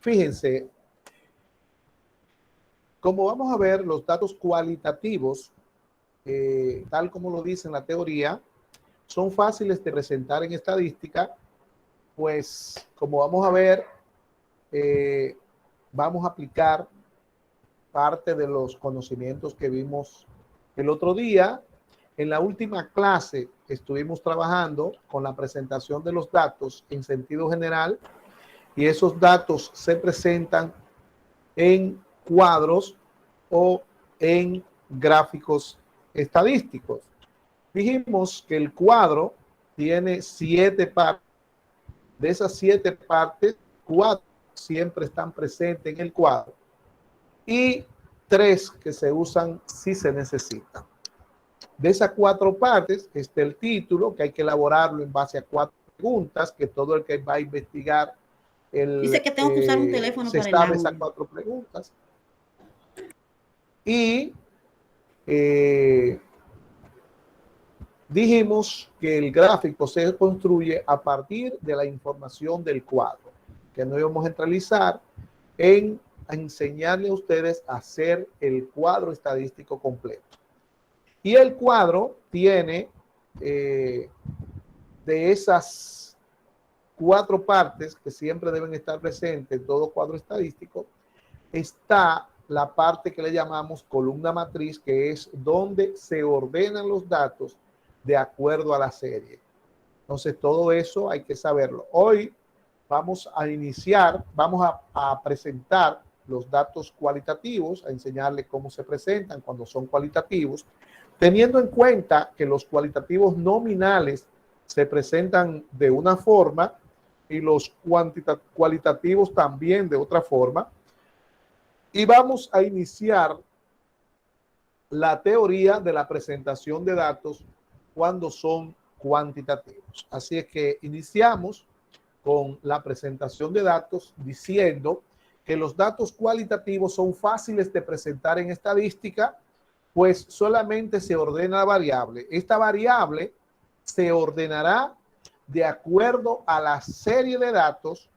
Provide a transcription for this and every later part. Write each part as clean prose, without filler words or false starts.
Fíjense, como vamos a ver, los datos cualitativos, tal como lo dice en la teoría, son fáciles de presentar en estadística, pues como vamos a ver, vamos a aplicar parte de los conocimientos que vimos el otro día. En la última clase estuvimos trabajando con la presentación de los datos en sentido general y esos datos se presentan en cuadros o en gráficos estadísticos. Dijimos que el cuadro tiene 7 partes. De esas 7 partes, 4 siempre están presentes en el cuadro y 3 que se usan si se necesitan. De esas 4 partes está el título, que hay que elaborarlo en base a 4 preguntas, que todo el que va a investigar dice que tengo que usar un teléfono se para el sabe esas audio. 4 preguntas. Y dijimos que el gráfico se construye a partir de la información del cuadro, que no íbamos a centralizar en enseñarle a ustedes a hacer el cuadro estadístico completo. Y el cuadro tiene de esas 4 partes que siempre deben estar presentes en todo cuadro estadístico, está la parte que le llamamos columna matriz, que es donde se ordenan los datos de acuerdo a la serie. Entonces, todo eso hay que saberlo. Hoy vamos a iniciar, vamos a presentar los datos cualitativos, a enseñarles cómo se presentan cuando son cualitativos, teniendo en cuenta que los cualitativos nominales se presentan de una forma y los cualitativos también de otra forma. Y vamos a iniciar la teoría de la presentación de datos cuando son cuantitativos. Así es que iniciamos con la presentación de datos diciendo que los datos cualitativos son fáciles de presentar en estadística, pues solamente se ordena la variable. Esta variable se ordenará de acuerdo a la serie de datos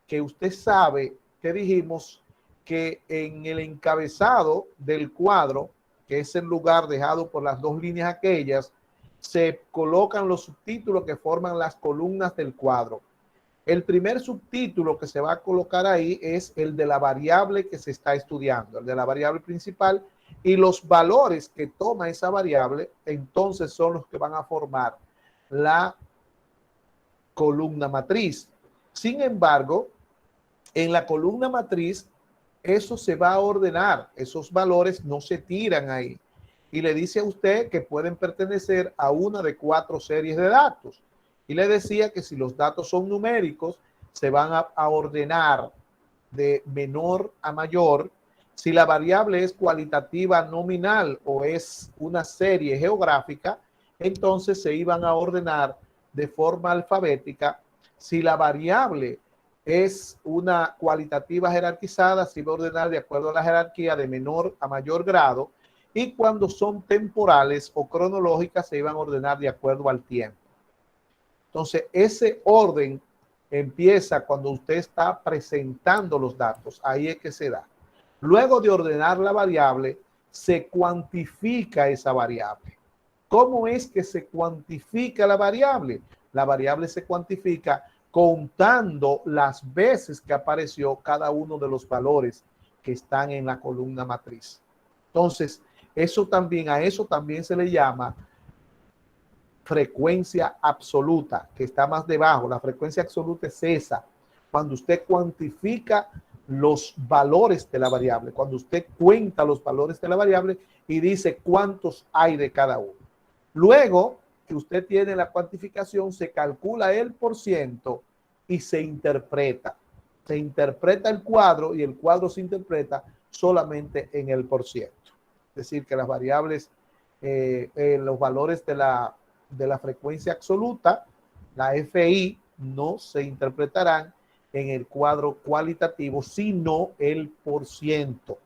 que usted sabe que dijimos que en el encabezado del cuadro, que es el lugar dejado por las 2 líneas aquellas, se colocan los subtítulos que forman las columnas del cuadro. El primer subtítulo que se va a colocar ahí es el de la variable que se está estudiando, el de la variable principal, y los valores que toma esa variable, entonces son los que van a formar la columna matriz. Sin embargo, en la columna matriz, eso se va a ordenar, esos valores no se tiran ahí. Y le dice a usted que pueden pertenecer a una de 4 series de datos. Y le decía que si los datos son numéricos, se van a ordenar de menor a mayor. Si la variable es cualitativa nominal o es una serie geográfica, entonces se iban a ordenar de forma alfabética. Si la variable es una cualitativa jerarquizada, se va a ordenar de acuerdo a la jerarquía de menor a mayor grado, y cuando son temporales o cronológicas se iban a ordenar de acuerdo al tiempo. Entonces, ese orden empieza cuando usted está presentando los datos, ahí es que se da. Luego de ordenar la variable, se cuantifica esa variable. ¿Cómo es que se cuantifica la variable? La variable se cuantifica contando las veces que apareció cada uno de los valores que están en la columna matriz. Entonces, a eso también se le llama frecuencia absoluta, que está más debajo. La frecuencia absoluta es esa, cuando usted cuantifica los valores de la variable, cuando usted cuenta los valores de la variable y dice cuántos hay de cada uno. Luego que usted tiene la cuantificación, se calcula el % y se interpreta. Se interpreta el cuadro y el cuadro se interpreta solamente en el %. Es decir, que las variables, los valores de la frecuencia absoluta, la FI, no se interpretarán en el cuadro cualitativo, sino el %.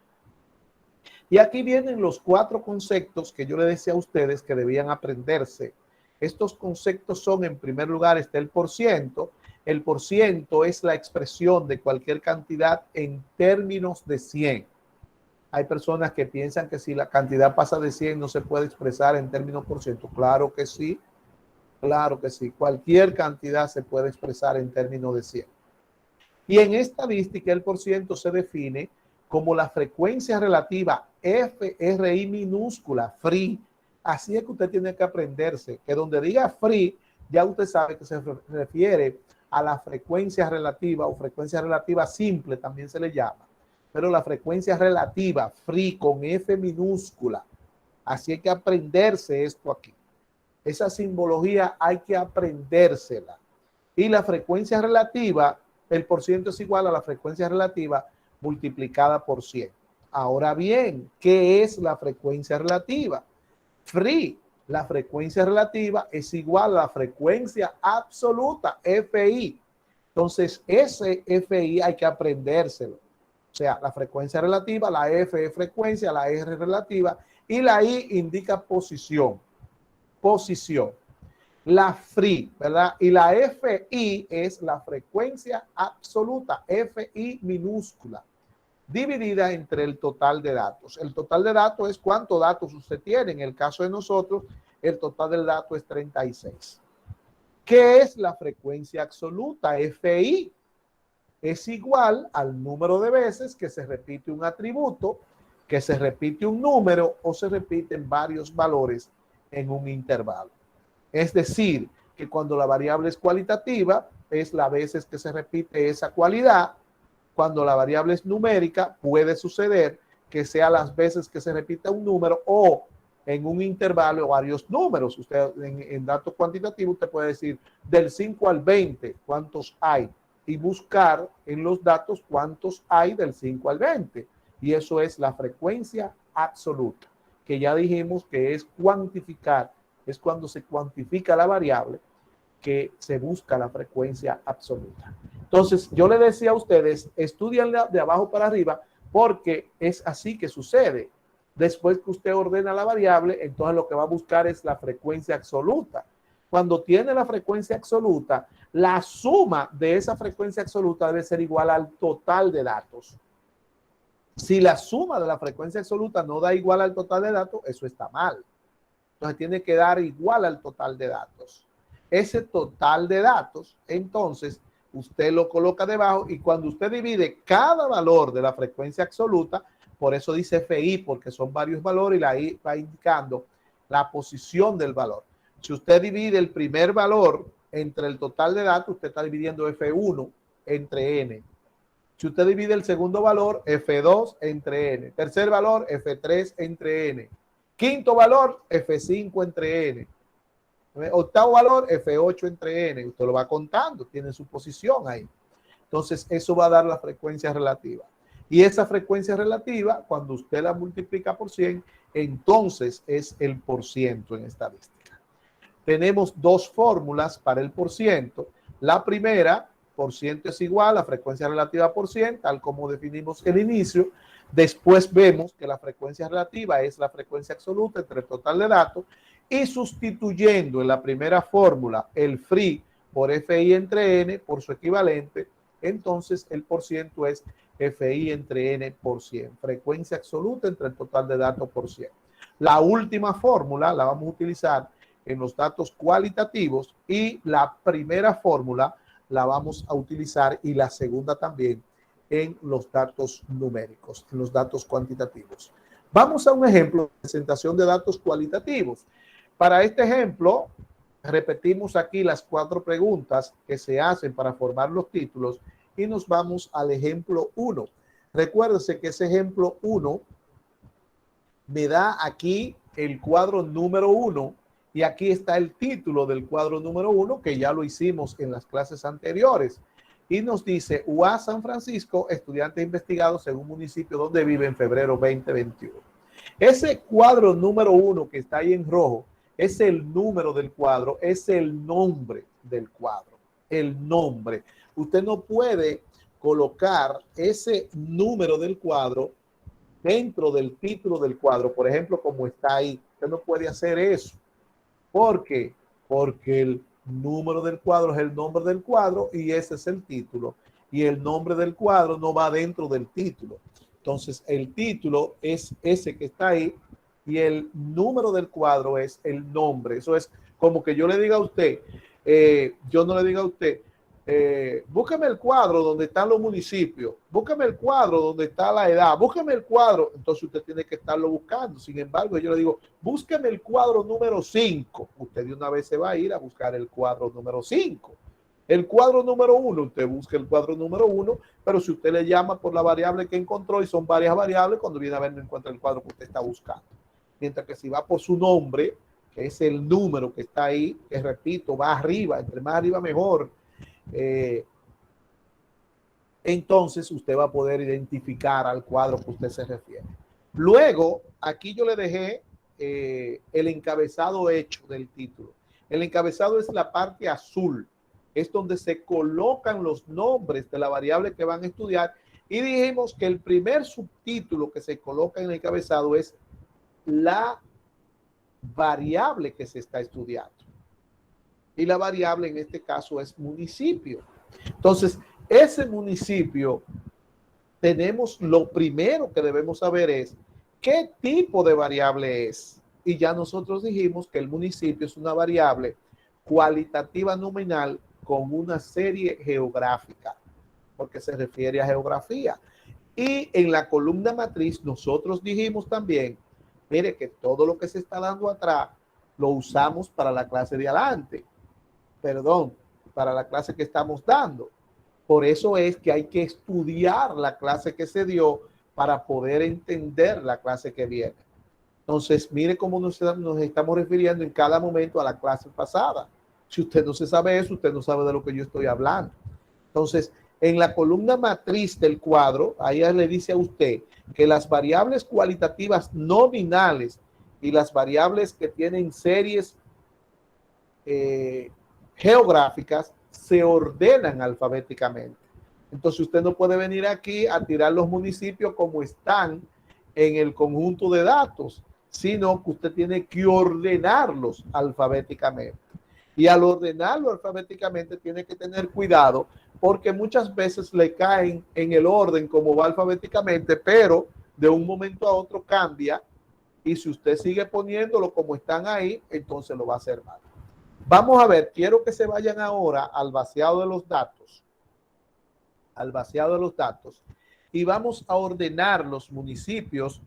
Y aquí vienen los 4 conceptos que yo les decía a ustedes que debían aprenderse. Estos conceptos son, en primer lugar, está el %, El por ciento es la expresión de cualquier cantidad en términos de 100. Hay personas que piensan que si la cantidad pasa de 100 no se puede expresar en términos por ciento. Claro que sí, claro que sí. Cualquier cantidad se puede expresar en términos de 100. Y en estadística el por ciento se define como la frecuencia relativa FRI minúscula, free. Así es que usted tiene que aprenderse, que donde diga free, ya usted sabe que se refiere a la frecuencia relativa o frecuencia relativa simple, también se le llama. Pero la frecuencia relativa, free, con F minúscula. Así hay que aprenderse esto aquí. Esa simbología hay que aprendérsela. Y la frecuencia relativa, el por ciento es igual a la frecuencia relativa multiplicada por 100. Ahora bien, ¿qué es la frecuencia relativa? Free, la frecuencia relativa es igual a la frecuencia absoluta, FI. Entonces, ese FI hay que aprendérselo. O sea, la frecuencia relativa, la F es frecuencia, la R relativa y la I indica posición. Posición. La free, ¿verdad? Y la FI es la frecuencia absoluta, FI minúscula, dividida entre el total de datos. El total de datos es cuántos datos usted tiene. En el caso de nosotros, el total del dato es 36. ¿Qué es la frecuencia absoluta? FI es igual al número de veces que se repite un atributo, que se repite un número o se repiten varios valores en un intervalo. Es decir, que cuando la variable es cualitativa, es las veces que se repite esa cualidad. Cuando la variable es numérica, puede suceder que sea las veces que se repita un número o en un intervalo varios números. Usted en datos cuantitativos, usted puede decir del 5 al 20, ¿cuántos hay? Y buscar en los datos cuántos hay del 5 al 20. Y eso es la frecuencia absoluta, que ya dijimos que es cuantificar, es cuando se cuantifica la variable que se busca la frecuencia absoluta. Entonces, yo le decía a ustedes, estudianla de abajo para arriba, porque es así que sucede. Después que usted ordena la variable, entonces lo que va a buscar es la frecuencia absoluta. Cuando tiene la frecuencia absoluta, la suma de esa frecuencia absoluta debe ser igual al total de datos. Si la suma de la frecuencia absoluta no da igual al total de datos, eso está mal. Entonces tiene que dar igual al total de datos. Ese total de datos, entonces, usted lo coloca debajo y cuando usted divide cada valor de la frecuencia absoluta, por eso dice FI, porque son varios valores y la I va indicando la posición del valor. Si usted divide el primer valor entre el total de datos, usted está dividiendo F1 entre N. Si usted divide el segundo valor, F2 entre N. Tercer valor, F3 entre N. Quinto valor, F5 entre N. Octavo valor, F8 entre N. Usted lo va contando, tiene su posición ahí. Entonces, eso va a dar la frecuencia relativa. Y esa frecuencia relativa, cuando usted la multiplica por 100, entonces es el por ciento en estadística. Tenemos dos fórmulas para el por ciento. La primera, por ciento es igual a la frecuencia relativa por 100, tal como definimos el inicio. Después vemos que la frecuencia relativa es la frecuencia absoluta entre el total de datos y sustituyendo en la primera fórmula el free por FI entre N por su equivalente, entonces el por ciento es FI entre N por 100, frecuencia absoluta entre el total de datos por 100. La última fórmula la vamos a utilizar en los datos cualitativos y la primera fórmula la vamos a utilizar y la segunda también en los datos numéricos, en los datos cuantitativos. Vamos a un ejemplo de presentación de datos cualitativos. Para este ejemplo, repetimos aquí las 4 preguntas que se hacen para formar los títulos y nos vamos al ejemplo 1. Recuérdese que ese ejemplo 1 me da aquí el cuadro número 1 y aquí está el título del cuadro número 1 que ya lo hicimos en las clases anteriores. Y nos dice UA San Francisco, estudiantes investigados según municipio donde vive en febrero 2021. Ese cuadro número 1 que está ahí en rojo es el número del cuadro, es el nombre del cuadro, el nombre. Usted no puede colocar ese número del cuadro dentro del título del cuadro, por ejemplo, como está ahí. Usted no puede hacer eso. ¿Por qué? Porque número del cuadro es el nombre del cuadro y ese es el título. Y el nombre del cuadro no va dentro del título. Entonces, el título es ese que está ahí y el número del cuadro es el nombre. Eso es como que yo le diga a usted, yo no le diga a usted, búsqueme el cuadro donde están los municipios, búsqueme el cuadro donde está la edad, búsqueme el cuadro, entonces usted tiene que estarlo buscando. Sin embargo, yo le digo, búsqueme el cuadro número 5, usted de una vez se va a ir a buscar el cuadro número 5. El cuadro número 1, usted busca el cuadro número 1, pero si usted le llama por la variable que encontró y son varias variables, cuando viene a ver no encuentra el cuadro que usted está buscando. Mientras que si va por su nombre, que es el número que está ahí, que repito, va arriba, entre más arriba mejor, entonces usted va a poder identificar al cuadro que usted se refiere. Luego, aquí yo le dejé el encabezado hecho del título. El encabezado es la parte azul, es donde se colocan los nombres de la variable que van a estudiar y dijimos que el primer subtítulo que se coloca en el encabezado es la variable que se está estudiando. Y la variable en este caso es municipio. Entonces, ese municipio, tenemos lo primero que debemos saber es qué tipo de variable es. Y ya nosotros dijimos que el municipio es una variable cualitativa nominal con una serie geográfica, porque se refiere a geografía. Y en la columna matriz nosotros dijimos también, mire que todo lo que se está dando atrás lo usamos para la clase de adelante. Perdón, para la clase que estamos dando. Por eso es que hay que estudiar la clase que se dio para poder entender la clase que viene. Entonces, mire cómo nos estamos refiriendo en cada momento a la clase pasada. Si usted no se sabe eso, usted no sabe de lo que yo estoy hablando. Entonces, en la columna matriz del cuadro, ahí le dice a usted que las variables cualitativas nominales y las variables que tienen series geográficas se ordenan alfabéticamente. Entonces usted no puede venir aquí a tirar los municipios como están en el conjunto de datos, sino que usted tiene que ordenarlos alfabéticamente. Y al ordenarlo alfabéticamente tiene que tener cuidado porque muchas veces le caen en el orden como va alfabéticamente, pero de un momento a otro cambia y si usted sigue poniéndolo como están ahí, entonces lo va a hacer mal. Vamos a ver, quiero que se vayan ahora al vaciado de los datos. Al vaciado de los datos. Y vamos a ordenar los municipios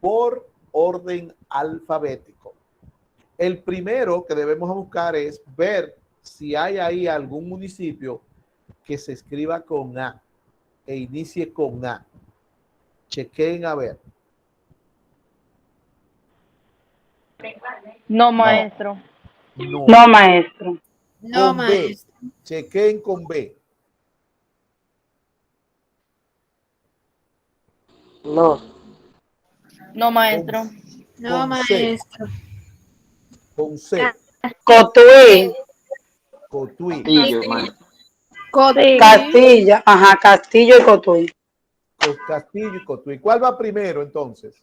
por orden alfabético. El primero que debemos buscar es ver si hay ahí algún municipio que se escriba con A e inicie con A. Chequen a ver. No, maestro. No, no maestro. No, con maestro. B. Chequen con B. No. No, maestro. No, con maestro. C. Con C. Cotuí. Cotuí. Castillo, maestro. Castilla. Ajá, Castillo y Cotuí. Castillo y Cotuí. ¿Cuál va primero entonces?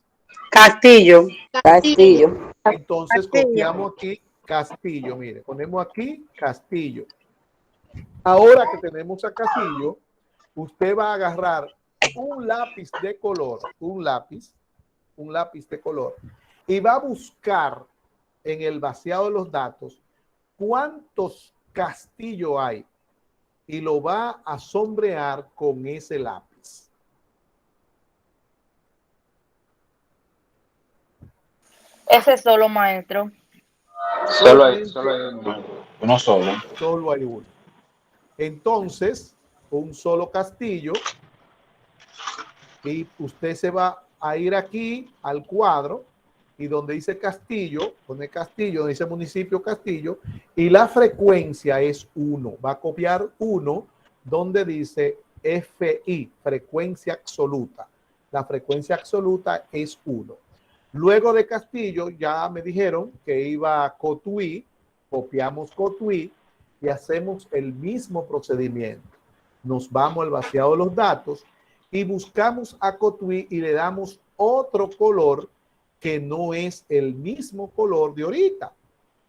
Castillo. Castillo. Entonces copiamos aquí Castillo. Mire, ponemos aquí Castillo. Ahora que tenemos a Castillo, usted va a agarrar un lápiz de color, un lápiz de color, y va a buscar en el vaciado de los datos cuántos Castillo hay y lo va a sombrear con ese lápiz. Ese solo, maestro. Solo hay uno solo. Solo hay uno. Entonces, un solo Castillo y usted se va a ir aquí al cuadro y donde dice Castillo, pone Castillo, donde dice municipio Castillo y la frecuencia es 1. Va a copiar 1 donde dice FI, frecuencia absoluta. La frecuencia absoluta es 1. Luego de Castillo ya me dijeron que iba a Cotuí, copiamos Cotuí y hacemos el mismo procedimiento. Nos vamos al vaciado de los datos y buscamos a Cotuí y le damos otro color que no es el mismo color de ahorita.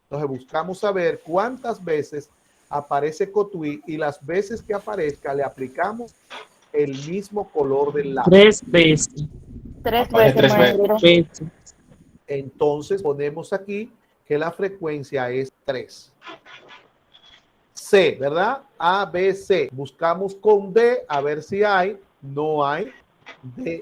Entonces buscamos saber cuántas veces aparece Cotuí y las veces que aparezca le aplicamos el mismo color del lápiz. 3 veces. 3 Aparece veces, 3 maestro. Veces. Entonces ponemos aquí que la frecuencia es 3. C, ¿verdad? A, B, C. Buscamos con D a ver si hay. No hay. D,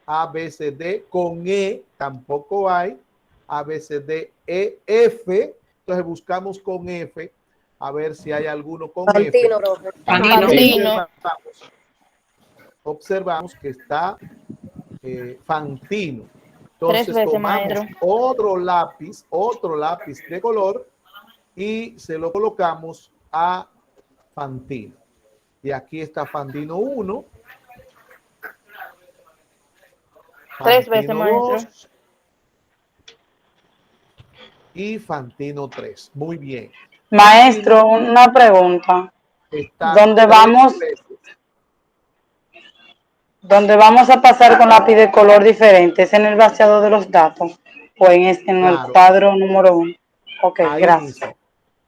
A, B, C, D. Con E tampoco hay. A, B, C, D, E, F. Entonces buscamos con F a ver si hay alguno con Fantino, F. profe. Fantino. Observamos que está Fantino. 3 Entonces veces, tomamos maestro. otro lápiz de color y se lo colocamos a Fantino. Y aquí está Fantino 1. 3 veces, maestro. 2 y Fantino 3. Muy bien. Maestro, una pregunta. Está ¿Dónde 3 vamos? veces. ¿Dónde vamos a pasar con lápiz de color diferente? ¿Es en el vaciado de los datos o en el Claro. cuadro número 1? Ok, Ahí gracias. mismo.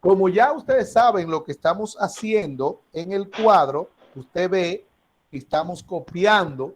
Como ya ustedes saben lo que estamos haciendo en el cuadro, usted ve que estamos copiando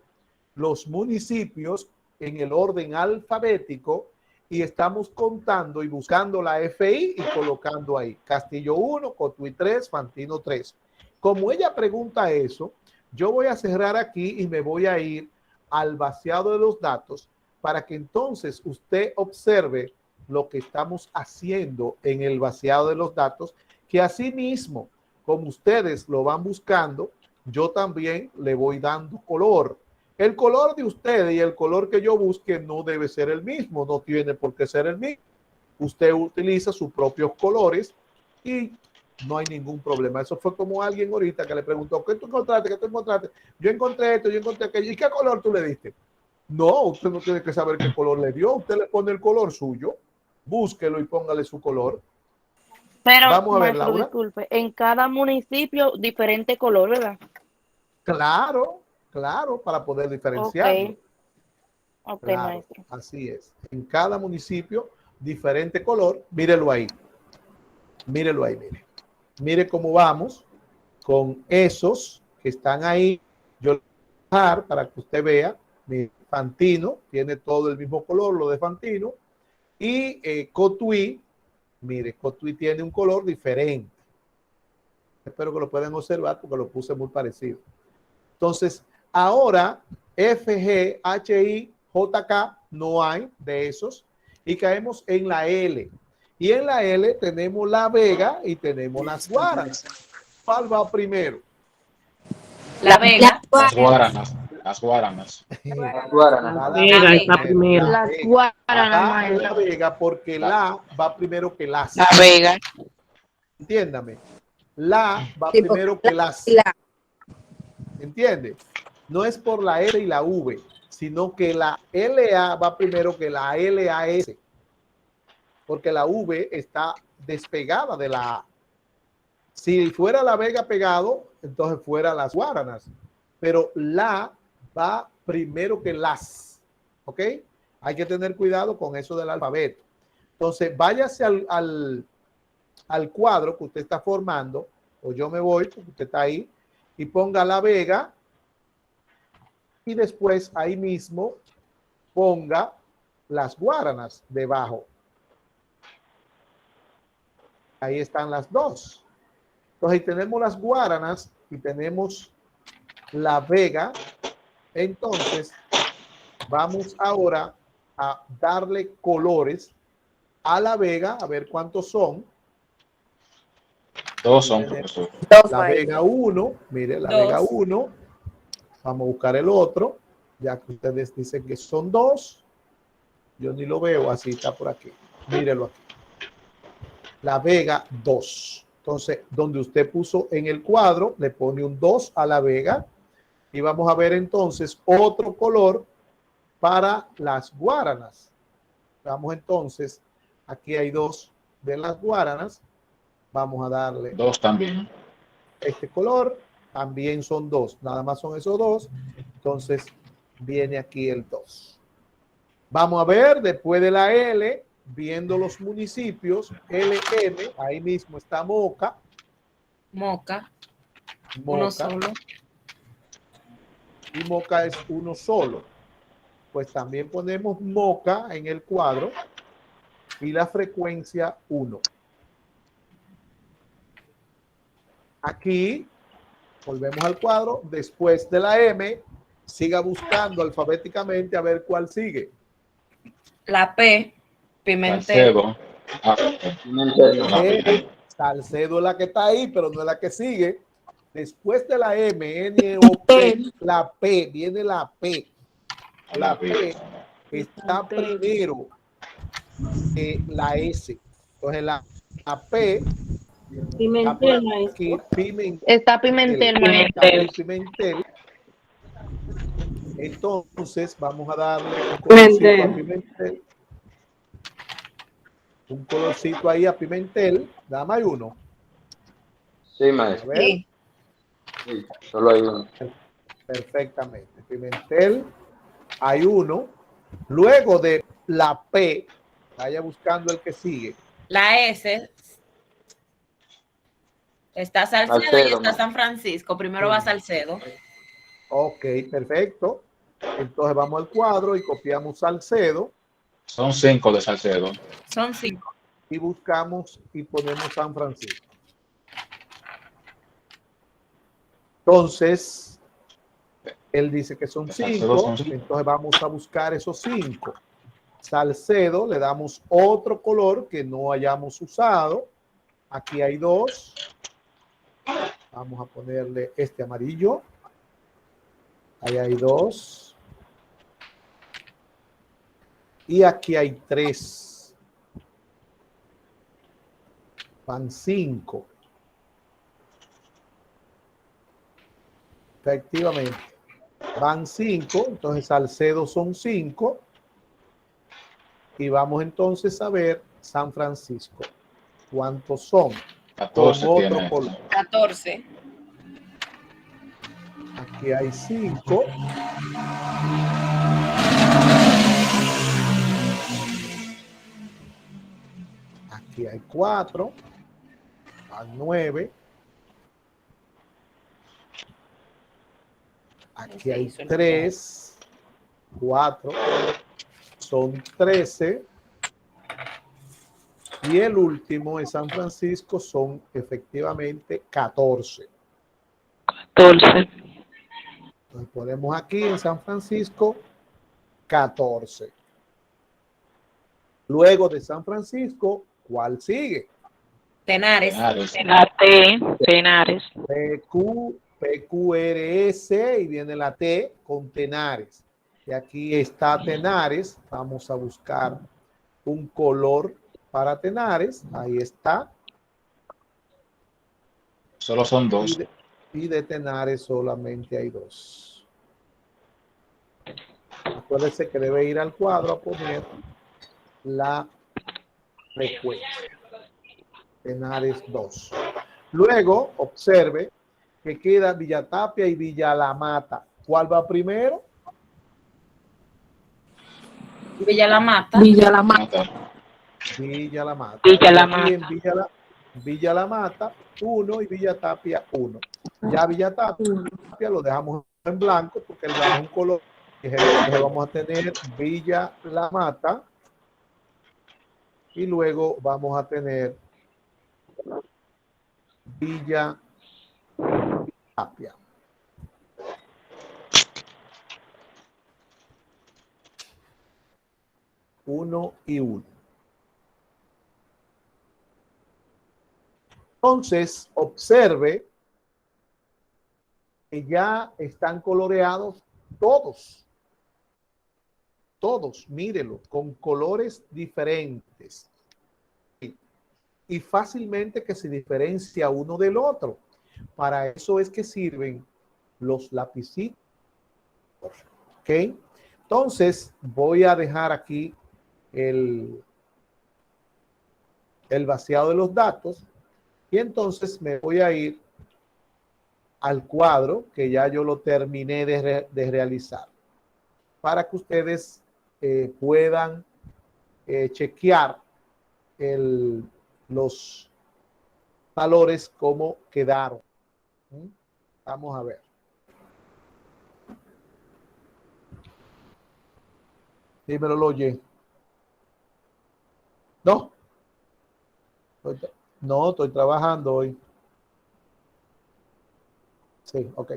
los municipios en el orden alfabético y estamos contando y buscando la FI y colocando ahí. Castillo 1, Cotuí 3, Fantino 3. Como ella pregunta eso, yo voy a cerrar aquí y me voy a ir al vaciado de los datos para que entonces usted observe lo que estamos haciendo en el vaciado de los datos, que así mismo, como ustedes lo van buscando, yo también le voy dando color. El color de ustedes y el color que yo busque no debe ser el mismo, no tiene por qué ser el mismo. Usted utiliza sus propios colores y no hay ningún problema. Eso fue como alguien ahorita que le preguntó, ¿qué tú encontraste? ¿Qué tú encontraste? Yo encontré esto, yo encontré aquello. ¿Y qué color tú le diste? No, usted no tiene que saber qué color le dio. Usted le pone el color suyo, búsquelo y póngale su color. Pero, Vamos a ver, maestro, Laura. disculpe, en cada municipio diferente color, ¿verdad? Claro, claro, para poder diferenciarlo. Ok, Claro, maestro. así es. En cada municipio, diferente color. Mírelo ahí. Mírelo ahí, mire. Mire cómo vamos con esos que están ahí. Yo lo voy a dejar para que usted vea. Mi Fantino tiene todo el mismo color, lo de Fantino. Y Cotuí, mire, Cotuí tiene un color diferente. Espero que lo puedan observar porque lo puse muy parecido. Entonces, ahora F, G, H, I, J, K, no hay de esos. Y caemos en la L. Y en la L tenemos la Vega y tenemos las Guaranas. ¿Cuál va primero? La Vega. Las Guaranas. Las Guaranas. La Vega está primero. La Las Vega. Guaranas, Ajá, maestro. la Vega, porque la va primero que las. La Vega. Entiéndame. La va Sí, primero que las. ¿Entiende? No es por la L y la V, sino que la LA va primero que la LAS. Porque la V está despegada de la A. Si fuera la Vega pegado, entonces fuera las Guaranas. Pero la va primero que las. ¿Ok? Hay que tener cuidado con eso del alfabeto. Entonces, váyase al cuadro que usted está formando, o yo me voy, porque usted está ahí, y ponga la Vega, y después ahí mismo ponga las Guaranas debajo. Ahí están las dos. Entonces, tenemos las Guaranas y tenemos la Vega. Entonces, vamos ahora a darle colores a la Vega, a ver cuántos son. Todos son, profesor. La Vega 1, mire, la Vega 1. Vamos a buscar el otro, ya que ustedes dicen que son 2. Yo ni lo veo, así está por aquí. Mírelo aquí. La Vega 2. Entonces, donde usted puso en el cuadro, le pone un 2 a la Vega. Y vamos a ver entonces otro color para las Guaranas. Vamos entonces, aquí hay 2 de las Guaranas. Vamos a darle 2 también. este color. También son 2. Nada más son esos 2. Entonces, viene aquí el 2. Vamos a ver, después de la L, viendo los municipios, LM, ahí mismo está Moca. Moca. Moca. Uno solo. Y Moca es uno solo. Pues también ponemos Moca en el cuadro y la frecuencia 1. Aquí volvemos al cuadro. Después de la M, siga buscando alfabéticamente a ver cuál sigue. La P, Pimentel. Salcedo. Ah, Salcedo es la que está ahí, pero no es la que sigue. Después de la M, N, O, P, la P, viene la P. La P está primero que la S. Entonces la P, Pimentel, aquí, Pimentel. Está Pimentel, maestro. Pimentel. Entonces vamos a darle un colorcito a Pimentel. Un colorcito ahí a Pimentel. Dame ahí uno. Sí, A maestro. ver. Sí. Sí, solo hay uno. Perfectamente. Pimentel, hay uno. Luego de la P, vaya buscando el que sigue. La S. Está Salcedo y Salcedo, está San Francisco. Primero va Salcedo. Ok, perfecto. Entonces vamos al cuadro y copiamos Salcedo son 5 de Salcedo. Son 5. y buscamos y ponemos San Francisco. Entonces, él dice que son 5, entonces vamos a buscar esos 5. Salcedo, le damos otro color que no hayamos usado. Aquí hay 2. Vamos a ponerle este amarillo. Ahí hay 2. Y aquí hay 3. Van 5. Efectivamente. Van 5. Entonces Salcedo son 5. Y vamos entonces a ver San Francisco. ¿Cuántos son? 14 Con tiene. otro color. 14. Aquí hay 5. Aquí hay 4. Van 9. Aquí hay 3. 4. Son 13. Y el último en San Francisco son efectivamente 14. 14. Entonces ponemos aquí en San Francisco 14. Luego de San Francisco, ¿cuál sigue? Tenares. La T, Tenares. PQRS y viene la T con Tenares. Y aquí está Tenares. Vamos a buscar un color para Tenares. Ahí está. Solo son 2. Y de Tenares solamente hay 2. Acuérdese que debe ir al cuadro a poner la frecuencia. Tenares 2. Luego, observe que queda Villa Tapia y Villa La Mata. ¿Cuál va primero? Villa La Mata. Villa La Mata. Villa La Mata. Villa La Aquí en Mata. Villa La Mata, 1 y Villa Tapia, 1. Ya Villa Tapia lo dejamos en blanco porque el blanco es un color. Entonces vamos a tener Villa La Mata y luego vamos a tener Villa Tapia. Uno y 1. Entonces, observe que ya están coloreados todos. Todos, mírelo, con colores diferentes. Y fácilmente que se diferencia uno del otro. Para eso es que sirven los lapicitos. ¿Ok? Entonces, voy a dejar aquí el vaciado de los datos. Y entonces me voy a ir al cuadro que ya yo lo terminé de realizar. Para que ustedes puedan chequear los valores como quedaron. Vamos a ver. Dímelo, oye. No. No, estoy trabajando hoy. Sí, ok.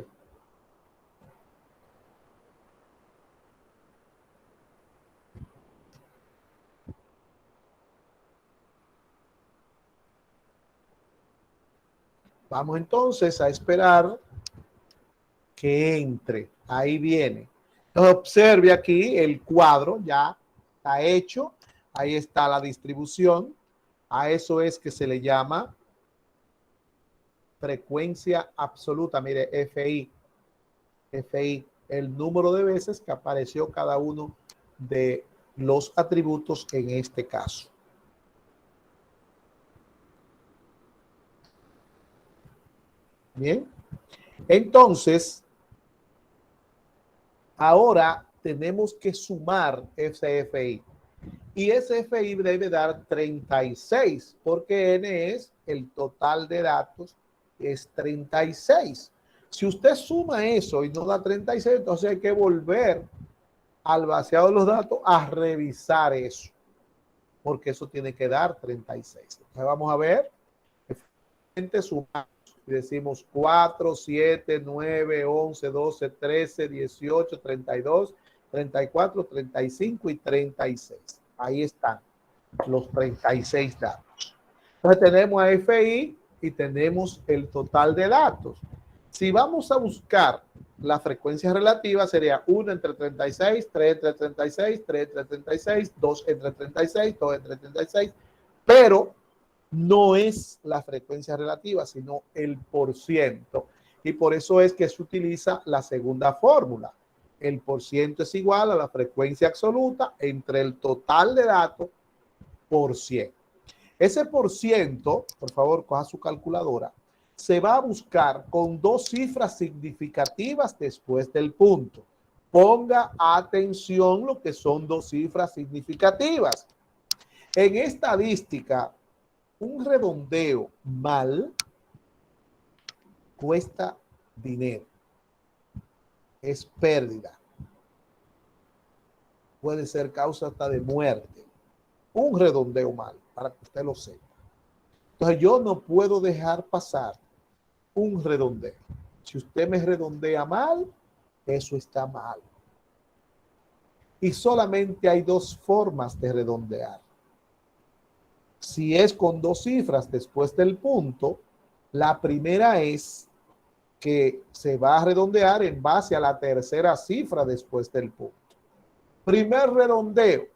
Vamos entonces a esperar que entre. Ahí viene. Entonces, observe aquí el cuadro, ya está hecho. Ahí está la distribución. A eso es que se le llama frecuencia absoluta. Mire, FI. FI, el número de veces que apareció cada uno de los atributos en este caso. Bien. Entonces, ahora tenemos que sumar ese FI. Y ese FI debe dar 36, porque N es el total de datos, es 36. Si usted suma eso y no da 36, entonces hay que volver al vaciado de los datos a revisar eso, porque eso tiene que dar 36. Entonces vamos a ver, sumamos y decimos 4, 7, 9, 11, 12, 13, 18, 32, 34, 35 y 36. Ahí están los 36 datos. Entonces tenemos a FI y tenemos el total de datos. Si vamos a buscar la frecuencia relativa, sería 1 entre 36, 3 entre 36, 3 entre 36, 2 entre 36, 2 entre 36, pero no es la frecuencia relativa, sino el %. Y por eso es que se utiliza la segunda fórmula. El % es igual a la frecuencia absoluta entre el total de datos por 100. Ese %, por favor, coja su calculadora, se va a buscar con dos cifras significativas después del punto. Ponga atención lo que son dos cifras significativas. En estadística, un redondeo mal cuesta dinero. Es pérdida. Puede ser causa hasta de muerte. Un redondeo mal, para que usted lo sepa. Entonces yo no puedo dejar pasar un redondeo. Si usted me redondea mal, eso está mal. Y solamente hay dos formas de redondear. Si es con dos cifras después del punto, la primera es que se va a redondear en base a la tercera cifra después del punto. Primer redondeo.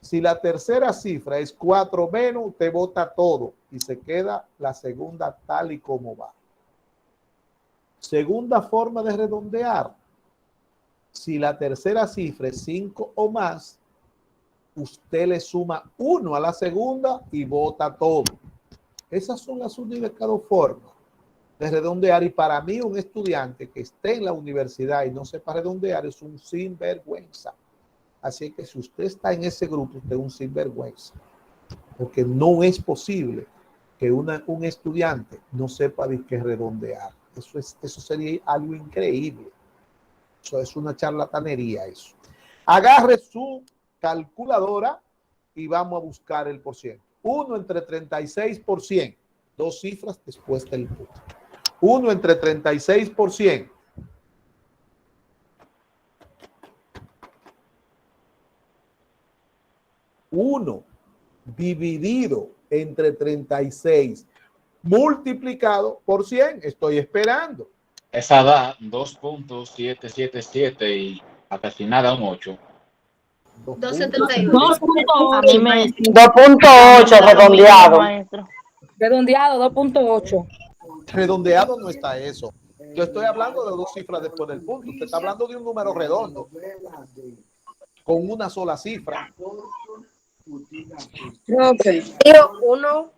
Si la tercera cifra es 4 menos, usted bota todo y se queda la segunda tal y como va. Segunda forma de redondear. Si la tercera cifra es 5 o más, usted le suma 1 a la segunda y bota todo. Esas son las únicas dos formas de redondear. Y para mí, un estudiante que esté en la universidad y no sepa redondear es un sinvergüenza. Así que si usted está en ese grupo, usted es un sinvergüenza. Porque no es posible que un estudiante no sepa de qué redondear. Eso sería algo increíble. Eso es una charlatanería eso. Agarre su calculadora y vamos a buscar el %. 1 entre 36%. Dos cifras después del punto. 1 entre 36%. 1 dividido entre 36 multiplicado por 100. Estoy esperando. Esa da 2.777 y hasta el final da un 8. 271. 2.8 redondeado. Redondeado, 2.8. Redondeado no está eso. Yo estoy hablando de dos cifras después del punto. Usted está hablando de un número redondo con una sola cifra. Digo 1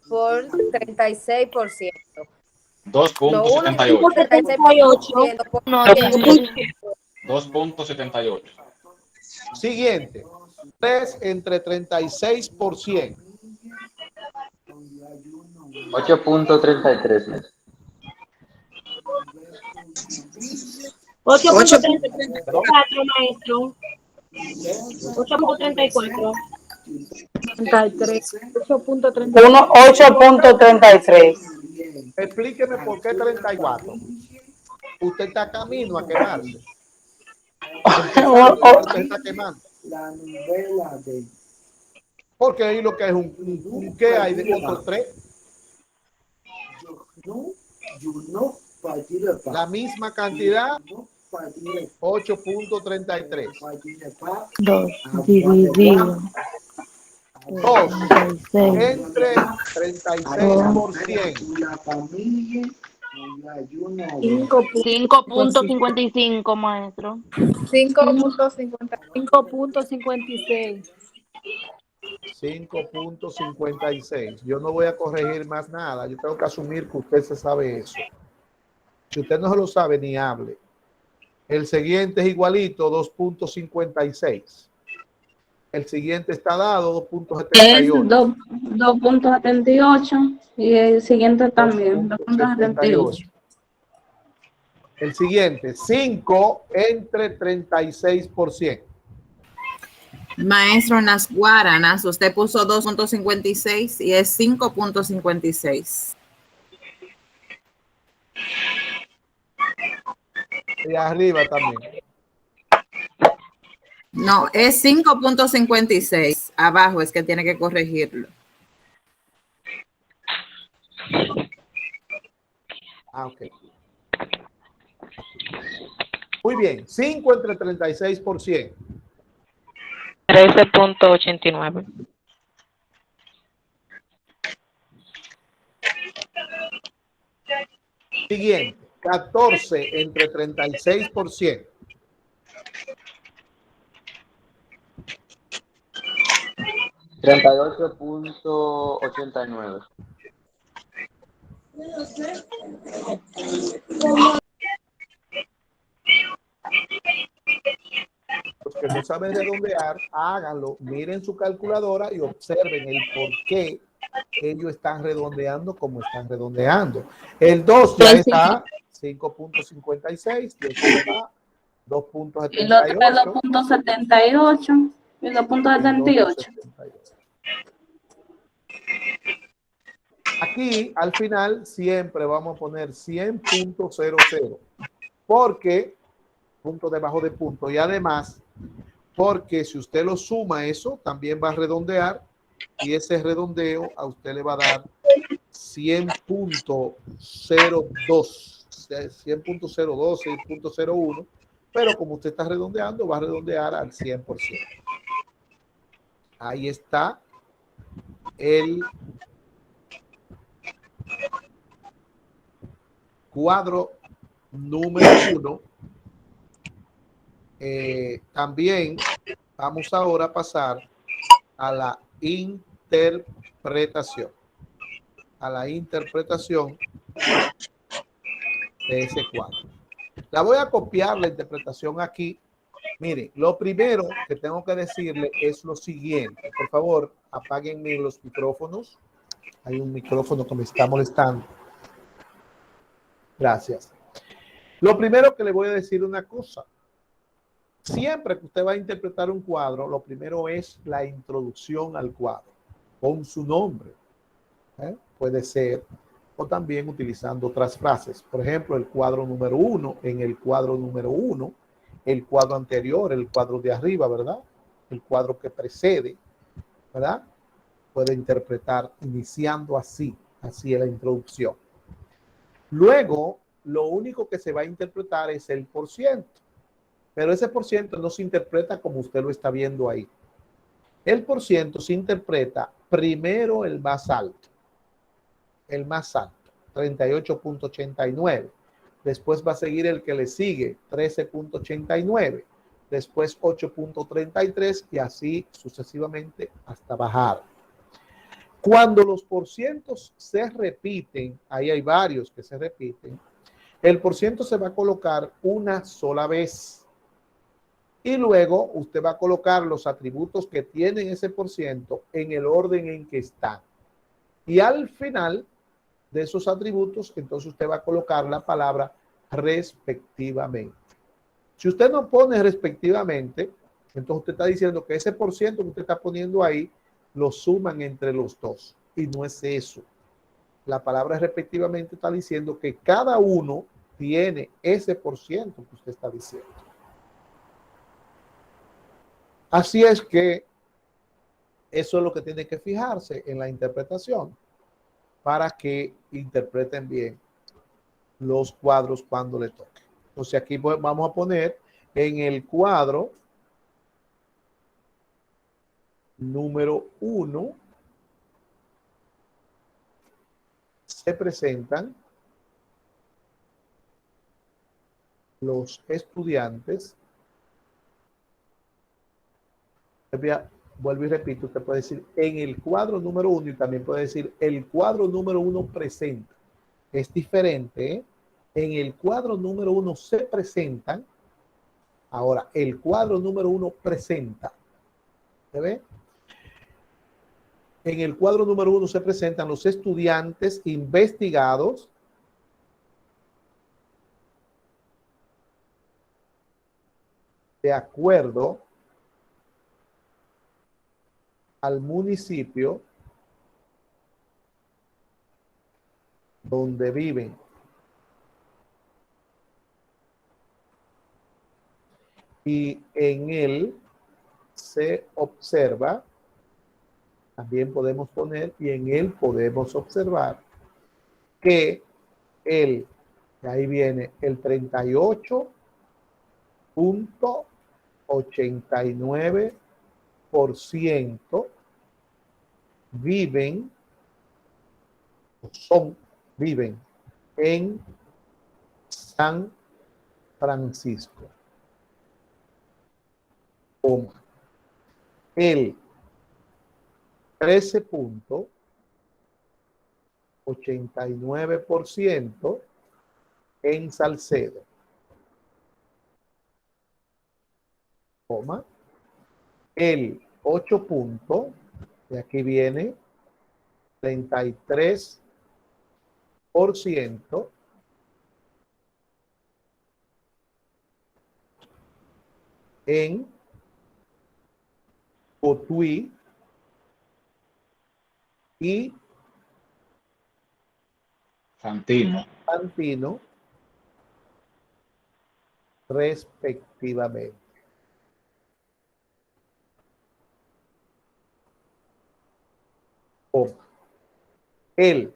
por 36%. 2.78. 2.78. Siguiente. 3 entre 36%. 8.33. 8.34, maestro. 8.34. 8.33. Explíqueme por qué 34. Usted está camino a quemarse. Usted sabe que usted está quemando. Porque ahí lo que es un ¿qué hay de otros 3? La misma cantidad, 8.33. 2 dividido 2 6. entre 36%. 5.55, maestro. 5.56. 5.56. Yo no voy a corregir más nada. Yo tengo que asumir que usted se sabe eso. Si usted no se lo sabe, ni hable. El siguiente es igualito, 2.56. El siguiente está dado, 2.78. 2.78 y el siguiente también, 2.78. El siguiente, 5 entre 36%. Maestro, en las guaranas usted puso 2.56 y es 5.56. Y arriba también. No, es 5.56. Abajo es que tiene que corregirlo. Ah, ok. Muy bien, 5 entre 36%. 13.89. Siguiente, 14 entre 36%. 38.89. Los que no saben redondear, háganlo, miren su calculadora y observen el por qué ellos están redondeando como están redondeando. El 2 ya está 5.56, y eso está Y el otro es 2.78. 2.78 y 2.78. Aquí al final siempre vamos a poner 100.00 porque punto debajo de punto, y además porque si usted lo suma eso también va a redondear y ese redondeo a usted le va a dar 100.02, 100.02, 6.01, pero como usted está redondeando va a redondear al 100%. Ahí está el cuadro número 1. También vamos ahora a pasar a la interpretación. A la interpretación de ese cuadro. La voy a copiar la interpretación aquí. Mire, lo primero que tengo que decirle es lo siguiente. Por favor, apáguenme los micrófonos. Hay un micrófono que me está molestando. Gracias. Lo primero que le voy a decir una cosa. Siempre que usted va a interpretar un cuadro, lo primero es la introducción al cuadro, con su nombre. Puede ser, o también utilizando otras frases. Por ejemplo, el cuadro número 1, en el cuadro número 1, el cuadro anterior, el cuadro de arriba, ¿verdad? El cuadro que precede, ¿verdad? Puede interpretar iniciando así es la introducción. Luego, lo único que se va a interpretar es el %. Pero ese % no se interpreta como usted lo está viendo ahí. El % se interpreta primero el más alto. El más alto, 38.89. Después va a seguir el que le sigue, 13.89. Después 8.33 y así sucesivamente hasta bajar. Cuando los porcientos se repiten, ahí hay varios que se repiten, el % se va a colocar una sola vez. Y luego usted va a colocar los atributos que tienen ese por ciento en el orden en que están. Y al final de esos atributos, entonces usted va a colocar la palabra respectivamente. Si usted no pone respectivamente, entonces usted está diciendo que ese por ciento que usted está poniendo ahí lo suman entre los dos. Y no es eso. La palabra respectivamente está diciendo que cada uno tiene ese por ciento que usted está diciendo. Así es que eso es lo que tiene que fijarse en la interpretación para que interpreten bien los cuadros cuando le toque. Entonces aquí vamos a poner en el cuadro número 1 se presentan los estudiantes. Vuelvo y repito, usted puede decir en el cuadro número 1 y también puede decir el cuadro número 1 presenta. Es diferente, ¿eh? En el cuadro número 1 se presentan. Ahora, el cuadro número 1 presenta. ¿Se ve? En el cuadro número 1 se presentan los estudiantes investigados de acuerdo al municipio donde viven. Y en él se observa, también podemos poner, y en él podemos observar que de ahí viene el 38.89% viven en San Francisco. El 13.89% en Salcedo, el 8 de aquí viene 33% en Cotuí y Santino. Respectivamente. El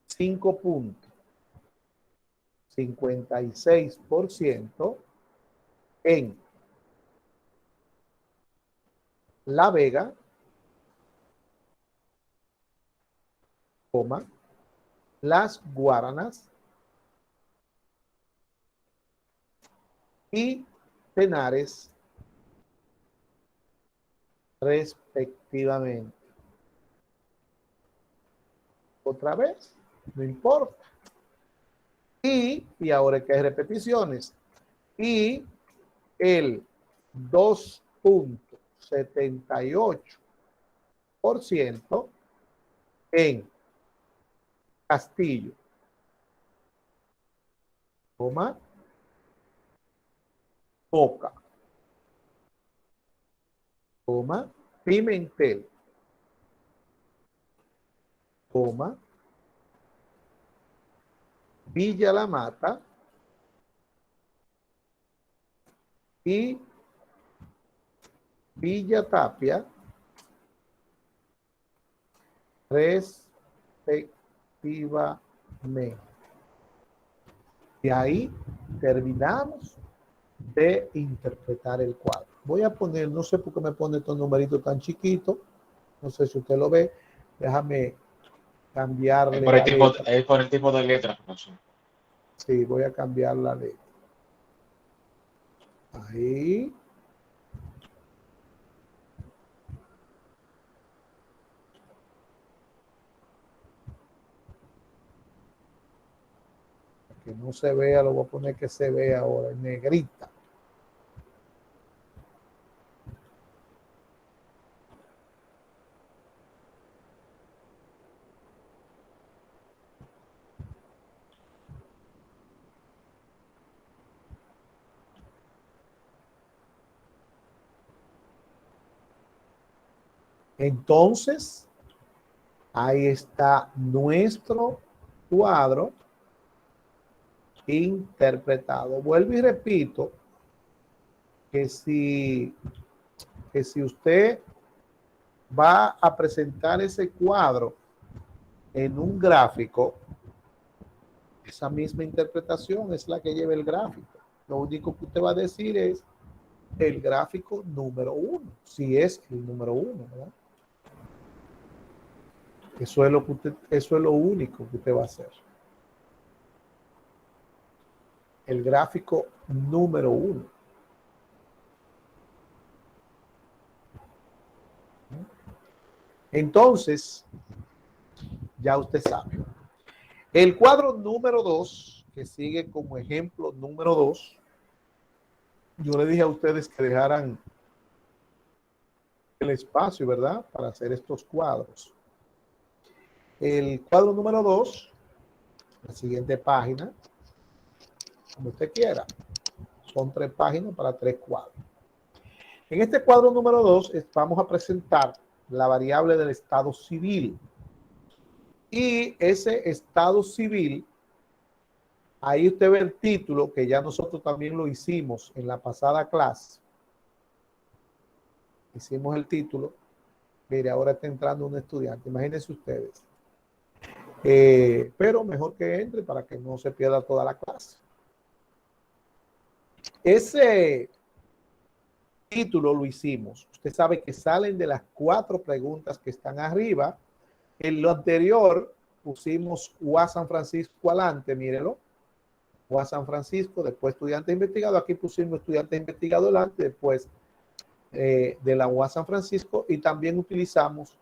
5.56% en La Vega, Las Guaranas y Tenares, respectivamente. Otra vez, no importa. Y ahora que hay repeticiones. Y el 2.78% en Castillo, Moca, Pimentel, Villa La Mata y Villa Tapia, respectivamente. Y ahí terminamos de interpretar el cuadro. Voy a poner, no sé por qué me pone estos numeritos tan chiquitos, no sé si usted lo ve, déjame cambiarle Es por el tipo de letra. No sé. Sí, voy a cambiar la letra. Ahí. que no se vea, lo voy a poner que se vea ahora en negrita. Entonces, ahí está nuestro cuadro interpretado. Vuelvo y repito que si usted va a presentar ese cuadro en un gráfico, esa misma interpretación es la que lleva el gráfico. Lo único que usted va a decir es el gráfico número 1, si es el número 1, ¿verdad? Eso es lo único que usted va a hacer. El gráfico número 1. Entonces, ya usted sabe. El cuadro número 2, que sigue como ejemplo número 2, yo le dije a ustedes que dejaran el espacio, ¿verdad?, para hacer estos cuadros. El cuadro número 2, la siguiente página, como usted quiera. Son 3 páginas para 3 cuadros. En este cuadro número 2 vamos a presentar la variable del estado civil. Y ese estado civil, ahí usted ve el título, que ya nosotros también lo hicimos en la pasada clase. Hicimos el título. Mire, ahora está entrando un estudiante. Imagínense ustedes. Pero mejor que entre para que no se pierda toda la clase. Ese título lo hicimos. Usted sabe que salen de las 4 preguntas que están arriba. En lo anterior pusimos UAS San Francisco adelante, mírelo. UAS San Francisco, después estudiante investigado. Aquí pusimos estudiante investigado adelante, después de la UAS San Francisco. Y también utilizamos,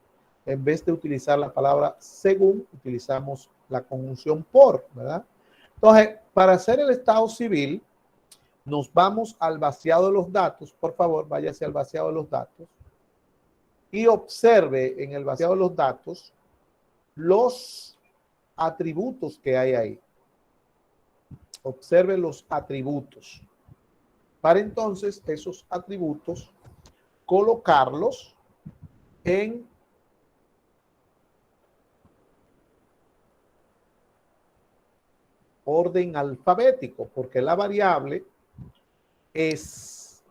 en vez de utilizar la palabra según, utilizamos la conjunción por, ¿verdad? Entonces, para hacer el estado civil, nos vamos al vaciado de los datos. Por favor, váyase al vaciado de los datos y observe en el vaciado de los datos los atributos que hay ahí. Observe los atributos. Para entonces esos atributos colocarlos en orden alfabético, porque la variable es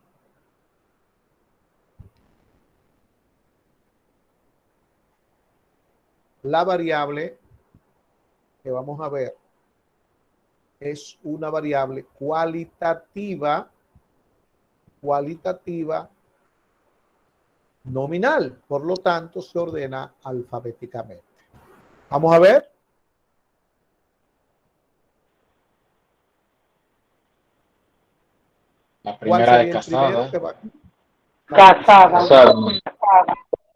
la variable que vamos a ver es una variable cualitativa nominal, por lo tanto se ordena alfabéticamente. Vamos a ver. La primera es casada.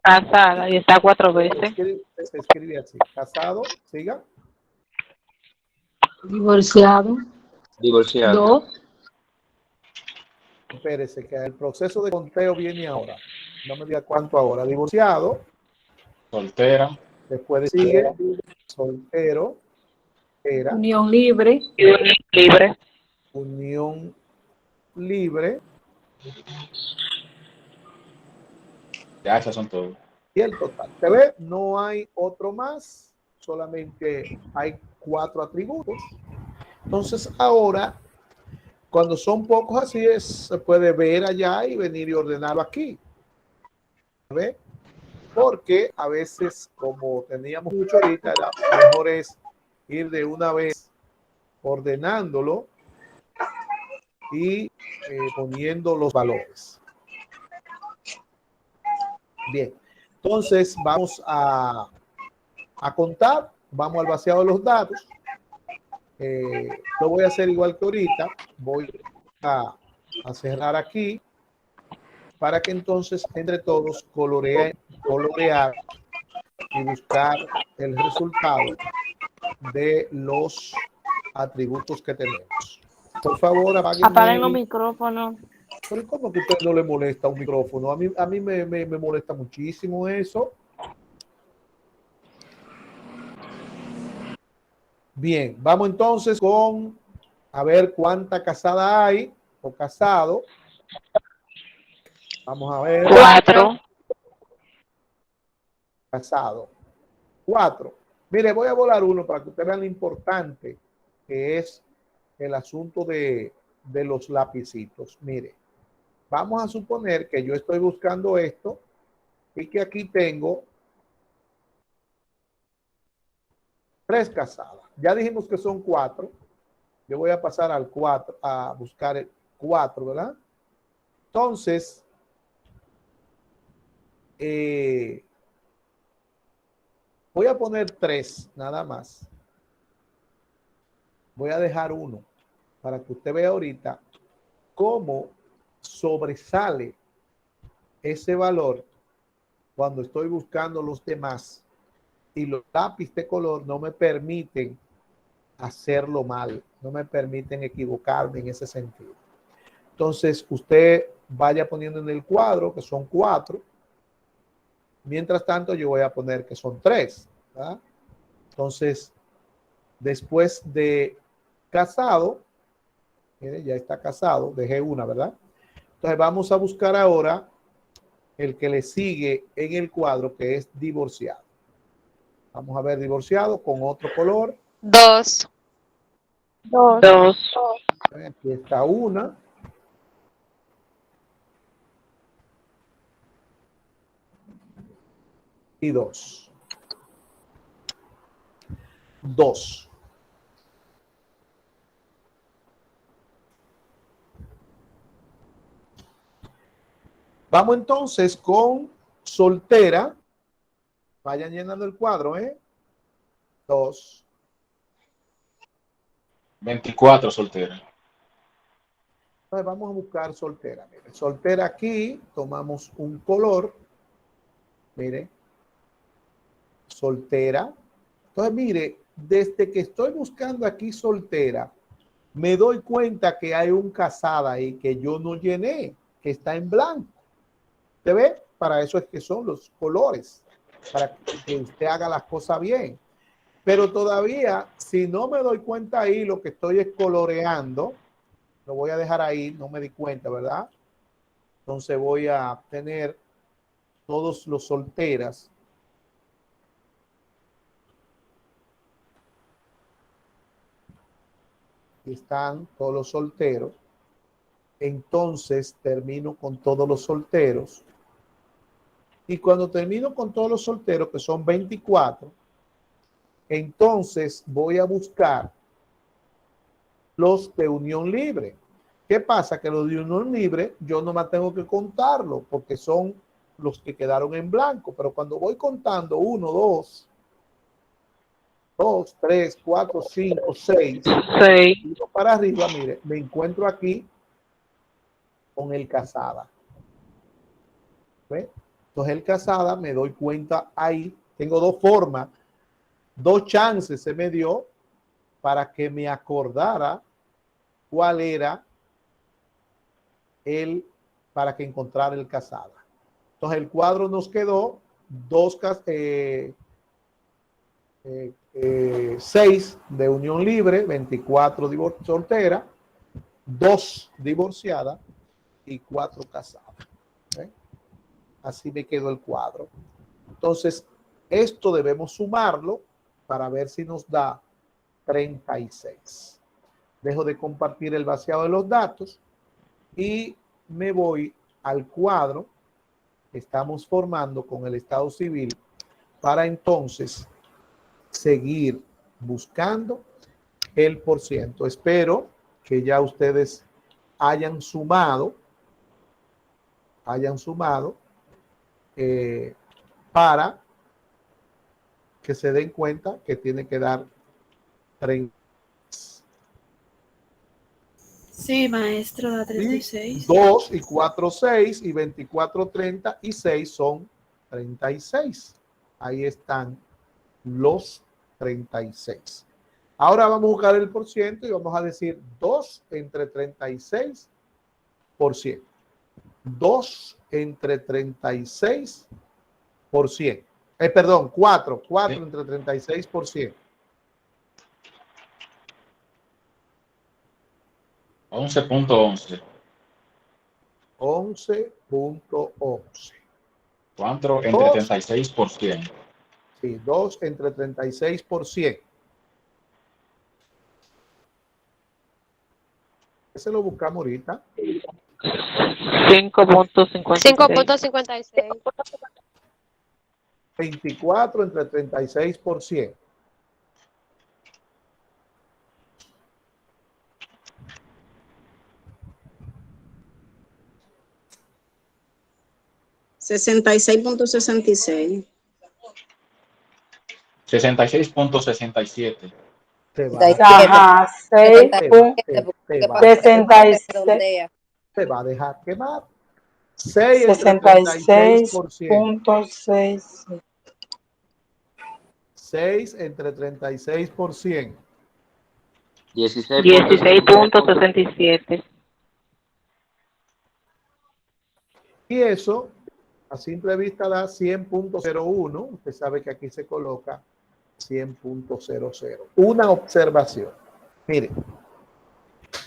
Casada y está 4 veces. Se escribe así. Casado, siga. Divorciado. Divorciado. 2. Espérese, que el proceso de conteo viene ahora. No me diga cuánto ahora. Divorciado. Soltera. Después sigue soltero. Era. Unión libre. Libre. Unión libre. Ya, esas son todas. Y el total. ¿Se ve? No hay otro más. Solamente hay 4 atributos. Entonces ahora, cuando son pocos así, se puede ver allá y venir y ordenarlo aquí. ¿Ve? Porque a veces, como teníamos mucho ahorita, lo mejor es ir de una vez ordenándolo y poniendo los valores. Bien, entonces vamos a contar, vamos al vaciado de los datos. Lo voy a hacer igual que ahorita, voy a cerrar aquí para que entonces entre todos colorear y buscar el resultado de los atributos que tenemos. Por favor, Apaguen los micrófonos. Pero ¿cómo que a usted no le molesta un micrófono? A mí me molesta muchísimo eso. Bien, vamos entonces con a ver cuánta casada hay o casado. Vamos a ver. 4. Casado. 4. Mire, voy a volar uno para que ustedes vean lo importante que es el asunto de los lapicitos. Mire, vamos a suponer que yo estoy buscando esto y que aquí tengo 3 casadas. Ya dijimos que son 4. Yo voy a pasar al 4, a buscar el 4, ¿verdad? Entonces, voy a poner 3 nada más. Voy a dejar 1 para que usted vea ahorita cómo sobresale ese valor cuando estoy buscando los demás y los lápices de color no me permiten hacerlo mal, no me permiten equivocarme en ese sentido. Entonces usted vaya poniendo en el cuadro que son 4. Mientras tanto yo voy a poner que son 3, ¿verdad? Entonces después de casado, mire, ya está casado, dejé 1, ¿verdad? Entonces vamos a buscar ahora el que le sigue en el cuadro, que es divorciado. Vamos a ver divorciado con otro color. 2. Aquí está 1. Y 2. 2. Vamos entonces con soltera. Vayan llenando el cuadro, 2. 24 soltera. Entonces vamos a buscar soltera. Mire, soltera aquí, tomamos un color. Mire. Soltera. Entonces, mire, desde que estoy buscando aquí soltera, me doy cuenta que hay un casada ahí que yo no llené, que está en blanco. ¿Te ve? Para eso es que son los colores, para que usted haga las cosas bien. Pero todavía, si no me doy cuenta ahí, lo que estoy es coloreando, lo voy a dejar ahí, no me di cuenta, ¿verdad? Entonces voy a tener todos los solteras. Aquí están todos los solteros. Entonces termino con todos los solteros. Y cuando termino con todos los solteros, que son 24, entonces voy a buscar los de unión libre. ¿Qué pasa? Que los de unión libre yo no más tengo que contarlo porque son los que quedaron en blanco. Pero cuando voy contando 1, 2, 3, 4, 5, 6, para arriba, mire, me encuentro aquí con el casada. ¿Ve? Entonces el casada me doy cuenta ahí. Tengo 2 formas, 2 chances se me dio para que me acordara cuál era para que encontrara el casada. Entonces el cuadro nos quedó 6 de unión libre, 24 soltera, 2 divorciadas y 4 casadas. ¿Okay? Así me quedó el cuadro. Entonces, esto debemos sumarlo para ver si nos da 36. Dejo de compartir el vaciado de los datos y me voy al cuadro que estamos formando con el estado civil para entonces seguir buscando el %. Espero que ya ustedes hayan sumado para que se den cuenta que tiene que dar 30. Sí, maestro, da 36. 2 y 4, 6 y 24, 30 y 6 son 36. Ahí están los 36. Ahora vamos a buscar el porciento y vamos a decir 2 entre 36%. 2 entre 36%. Perdón, 4 Sí. entre 36%. 11.11. 11.11. 4 entre 2, 36%. sí, 2 entre 36%. Ese lo buscamos ahorita. 5.56. 5.56. 24 entre 36%. $66.66. 66.67. Te va, 67. Ajá, 6 te va, te va, 66. te va a dejar quemar. 6 entre 36%. 66.6. 6 entre 36%. 16.67. Y eso, a simple vista, da 100.01. Usted sabe que aquí se coloca 100.00. Una observación. Mire,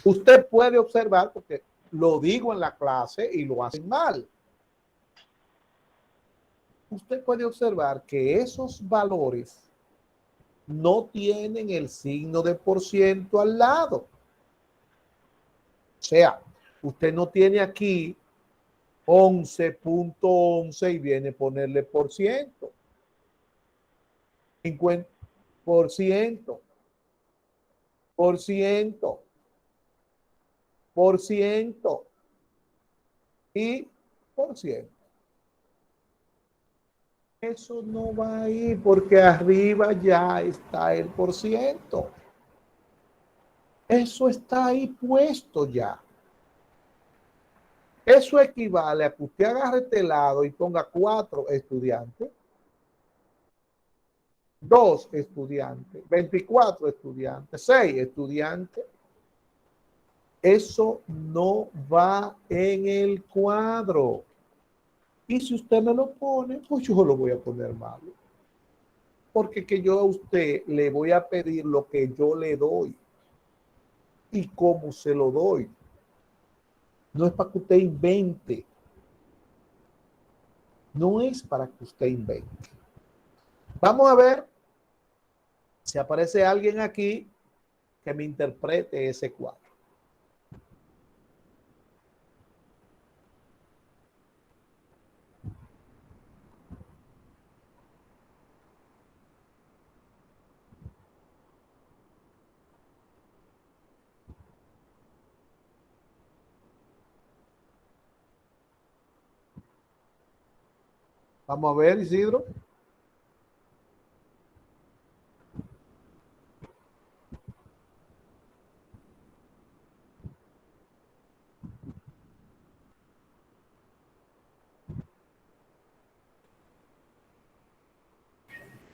usted puede observar, porque lo digo en la clase y lo hacen mal. Usted puede observar que esos valores no tienen el signo de por ciento al lado. O sea, usted no tiene aquí 11.11 y viene a ponerle por ciento. 50%. Por ciento. Y por ciento. Eso no va ahí porque arriba ya está el por ciento. Eso está ahí puesto ya. Eso equivale a que usted agarre este lado y ponga 4 estudiantes, 2 estudiantes, 24 estudiantes, 6 estudiantes. Eso no va en el cuadro. Y si usted me lo pone, pues yo lo voy a poner malo. Porque que yo a usted le voy a pedir lo que yo le doy. Y cómo se lo doy. No es para que usted invente. No es para que usted invente. Vamos a ver si aparece alguien aquí que me interprete ese cuadro. Vamos a ver, Isidro.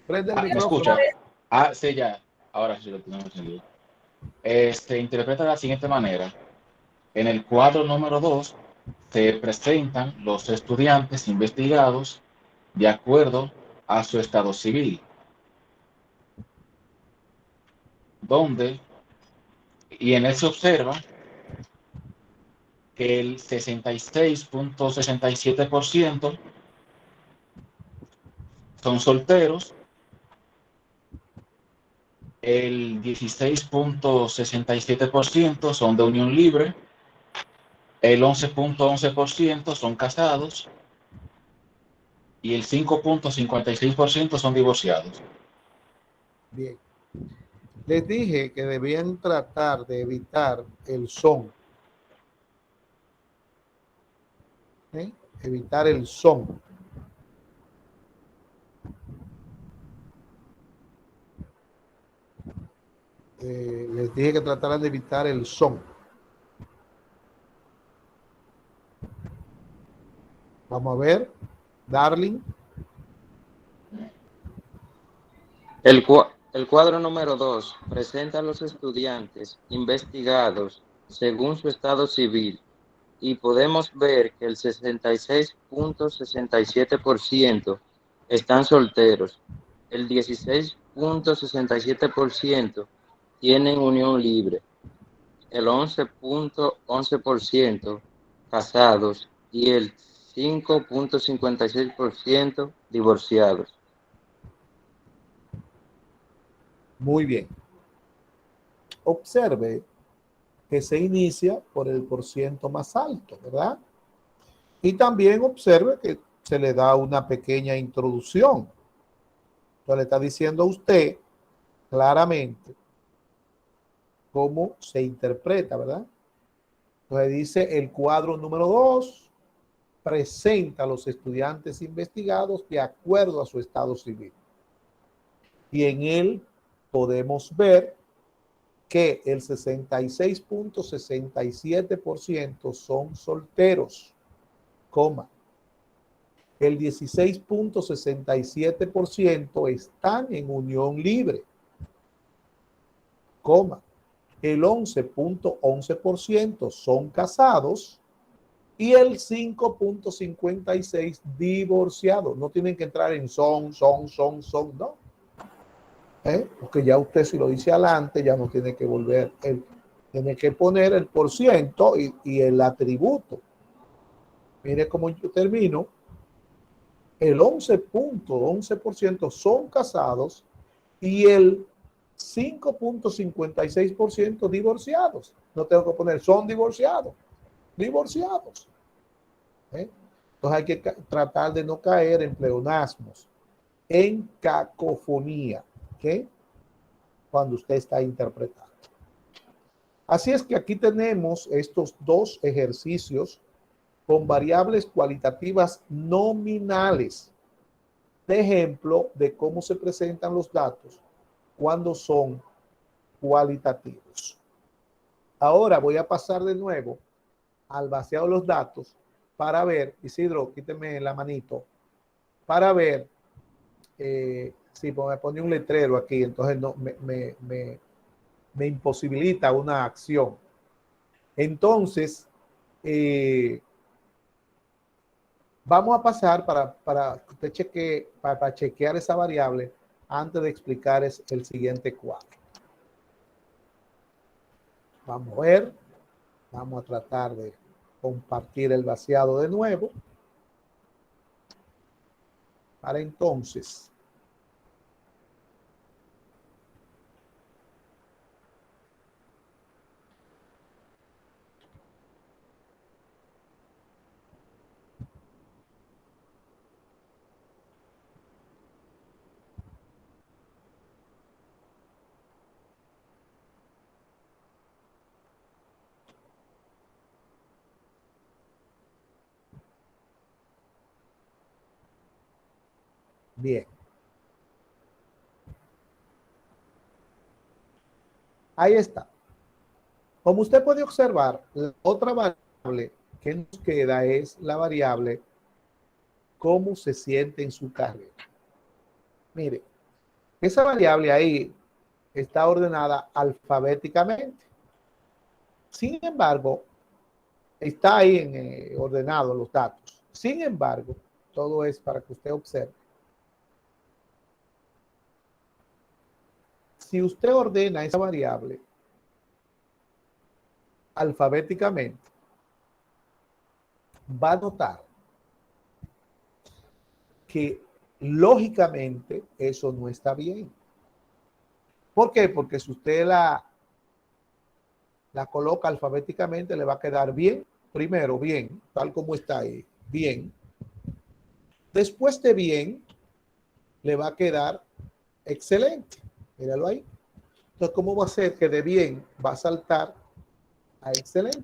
Prende el ¿Me micrófono. escucha? Sí, ya. Ahora sí lo tenemos entendido. Interpreta de la siguiente manera. En el cuadro número 2 se presentan los estudiantes investigados de acuerdo a su estado civil, y en él se observa que el 66.67% son solteros, el 16.67% son de unión libre, el 11.11% son casados y el 5.56% son divorciados. Bien. Les dije que debían tratar de evitar el son. Evitar el son. Les dije que trataran de evitar el son. Vamos a ver. Darling. El cuadro número 2 presenta a los estudiantes investigados según su estado civil y podemos ver que el 66.67% están solteros, el 16.67% tienen unión libre, el 11.11% casados y el 5.56% divorciados. Muy bien. Observe que se inicia por el porciento más alto, ¿verdad? Y también observe que se le da una pequeña introducción. Entonces le está diciendo a usted claramente cómo se interpreta, ¿verdad? Entonces dice el cuadro número 2 presenta a los estudiantes investigados de acuerdo a su estado civil. Y en él podemos ver que el 66.67% son solteros, coma. El 16.67% están en unión libre, coma. El 11.11% son casados y el 5.56% divorciados. No tienen que entrar en son, no. Porque ya usted si lo dice adelante, ya no tiene que volver, tiene que poner el porciento y el atributo. Mire cómo yo termino. El 11.11% son casados y el 5.56% divorciados. No tengo que poner son divorciados. Divorciados. Entonces hay que tratar de no caer en pleonasmos, en cacofonía. ¿Okay? Cuando usted está interpretando. Así es que aquí tenemos estos dos ejercicios con variables cualitativas nominales. De ejemplo de cómo se presentan los datos cuando son cualitativos. Ahora voy a pasar de nuevo al vaciado de los datos para ver, Isidro, quíteme la manito, para ver sí, pues me pone un letrero aquí, entonces no, me imposibilita una acción. Entonces, vamos a pasar para que usted chequee, para chequear esa variable antes de explicar el siguiente cuadro. Vamos a ver, vamos a tratar de compartir el vaciado de nuevo. Para entonces bien. Ahí está. Como usted puede observar, la otra variable que nos queda es la variable cómo se siente en su carrera. Mire, esa variable ahí está ordenada alfabéticamente. Sin embargo, está ahí ordenado los datos. Sin embargo, todo es para que usted observe. Si usted ordena esa variable alfabéticamente, va a notar que lógicamente eso no está bien. ¿Por qué? Porque si usted la coloca alfabéticamente, le va a quedar bien. Primero, bien, tal como está ahí, bien. Después de bien, le va a quedar excelente. Míralo ahí. Entonces, ¿cómo va a ser que de bien va a saltar a excelente?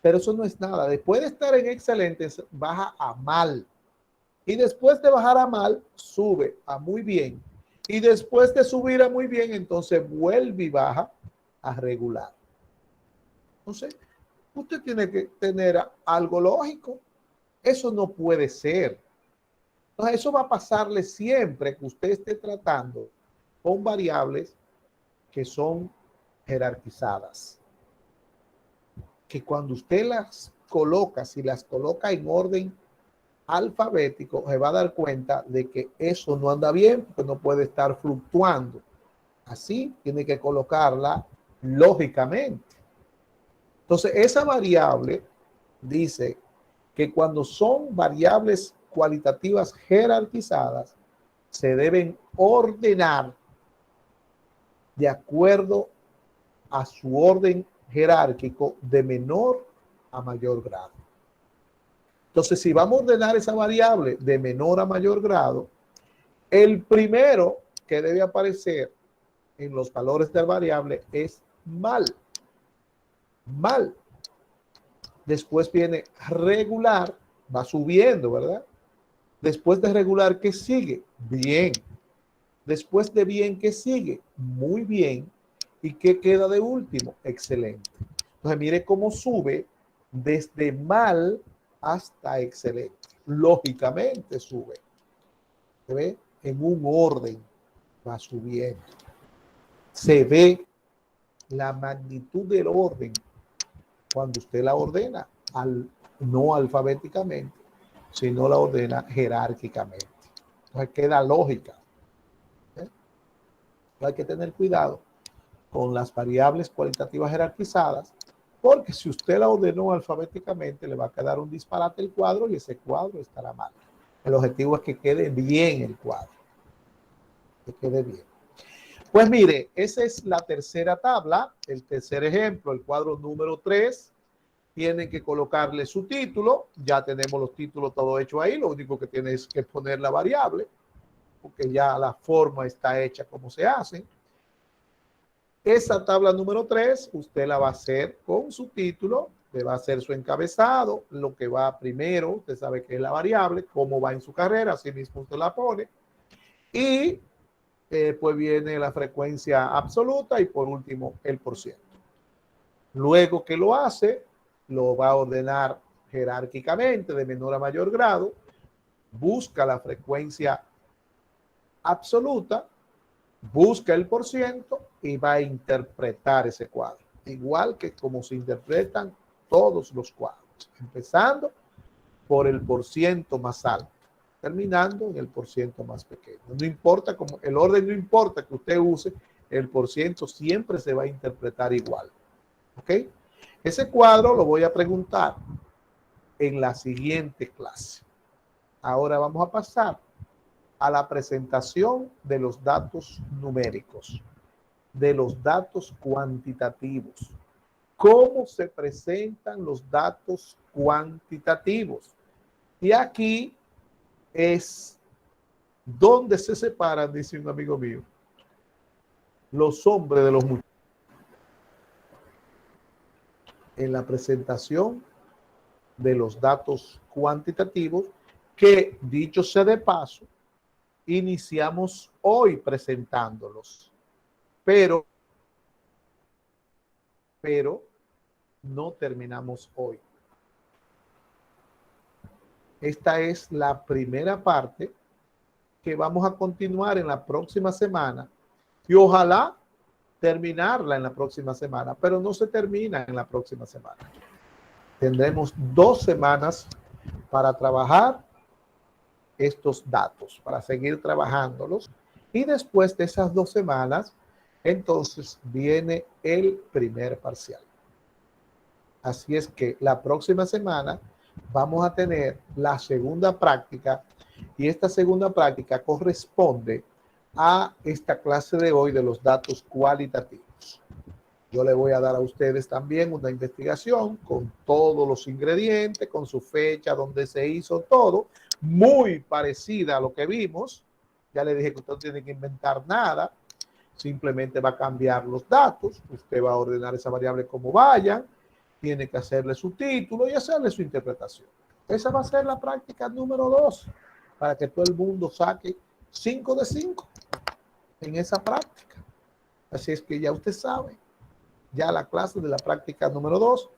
Pero eso no es nada. Después de estar en excelente, baja a mal. Y después de bajar a mal, sube a muy bien. Y después de subir a muy bien, entonces vuelve y baja a regular. Entonces, usted tiene que tener algo lógico. Eso no puede ser. Entonces, eso va a pasarle siempre que usted esté tratando con variables que son jerarquizadas. Que cuando usted las coloca, si las coloca en orden alfabético, se va a dar cuenta de que eso no anda bien, porque no puede estar fluctuando. Así tiene que colocarla lógicamente. Entonces, esa variable dice que cuando son variables cualitativas jerarquizadas, se deben ordenar de acuerdo a su orden jerárquico de menor a mayor grado. Entonces, si vamos a ordenar esa variable de menor a mayor grado, el primero que debe aparecer en los valores de la variable es mal. Mal. Después viene regular, va subiendo, ¿verdad? Después de regular, ¿qué sigue? Bien. Después de bien, ¿qué sigue? Muy bien. ¿Y qué queda de último? Excelente. Entonces, mire cómo sube desde mal hasta excelente. Lógicamente sube. ¿Se ve? En un orden va subiendo. Se ve la magnitud del orden cuando usted la ordena no alfabéticamente, sino la ordena jerárquicamente. Entonces queda lógica. Hay que tener cuidado con las variables cualitativas jerarquizadas, porque si usted la ordenó alfabéticamente, le va a quedar un disparate el cuadro y ese cuadro estará mal. El objetivo es que quede bien el cuadro. Que quede bien. Pues mire, esa es la tercera tabla, el tercer ejemplo, el cuadro número 3. Tienen que colocarle su título. Ya tenemos los títulos todo hecho ahí. Lo único que tiene es que poner la variable, porque ya la forma está hecha como se hace. Esa tabla número 3, usted la va a hacer con su título, le va a hacer su encabezado, lo que va primero, usted sabe que es la variable, cómo va en su carrera, así mismo usted la pone. Y pues viene la frecuencia absoluta y por último el %. Luego que lo hace, lo va a ordenar jerárquicamente de menor a mayor grado, busca la frecuencia absoluta, busca el % y va a interpretar ese cuadro. Igual que como se interpretan todos los cuadros, empezando por el % más alto, terminando en el % más pequeño. No importa, como el orden no importa que usted use, el % siempre se va a interpretar igual. ¿Ok? Ese cuadro lo voy a preguntar en la siguiente clase. Ahora vamos a pasar a la presentación de los datos numéricos, de los datos cuantitativos. ¿Cómo se presentan los datos cuantitativos? Y aquí es donde se separan, dice un amigo mío, los hombres de los muchachos. En la presentación de los datos cuantitativos, que dicho sea de paso, iniciamos hoy presentándolos, pero no terminamos hoy. Esta es la primera parte que vamos a continuar en la próxima semana y ojalá terminarla en la próxima semana, pero no se termina en la próxima semana. Tendremos 2 semanas para trabajar estos datos, para seguir trabajándolos, y después de esas 2 semanas, entonces viene el primer parcial. Así es que la próxima semana vamos a tener la segunda práctica, y esta segunda práctica corresponde a esta clase de hoy de los datos cualitativos. Yo le voy a dar a ustedes también una investigación con todos los ingredientes, con su fecha, donde se hizo todo, muy parecida a lo que vimos. Ya le dije que usted no tiene que inventar nada, simplemente va a cambiar los datos, usted va a ordenar esa variable como vayan, tiene que hacerle su título y hacerle su interpretación. Esa va a ser la práctica número 2, para que todo el mundo saque 5 de 5 en esa práctica. Así es que ya usted sabe, ya la clase de la práctica número 2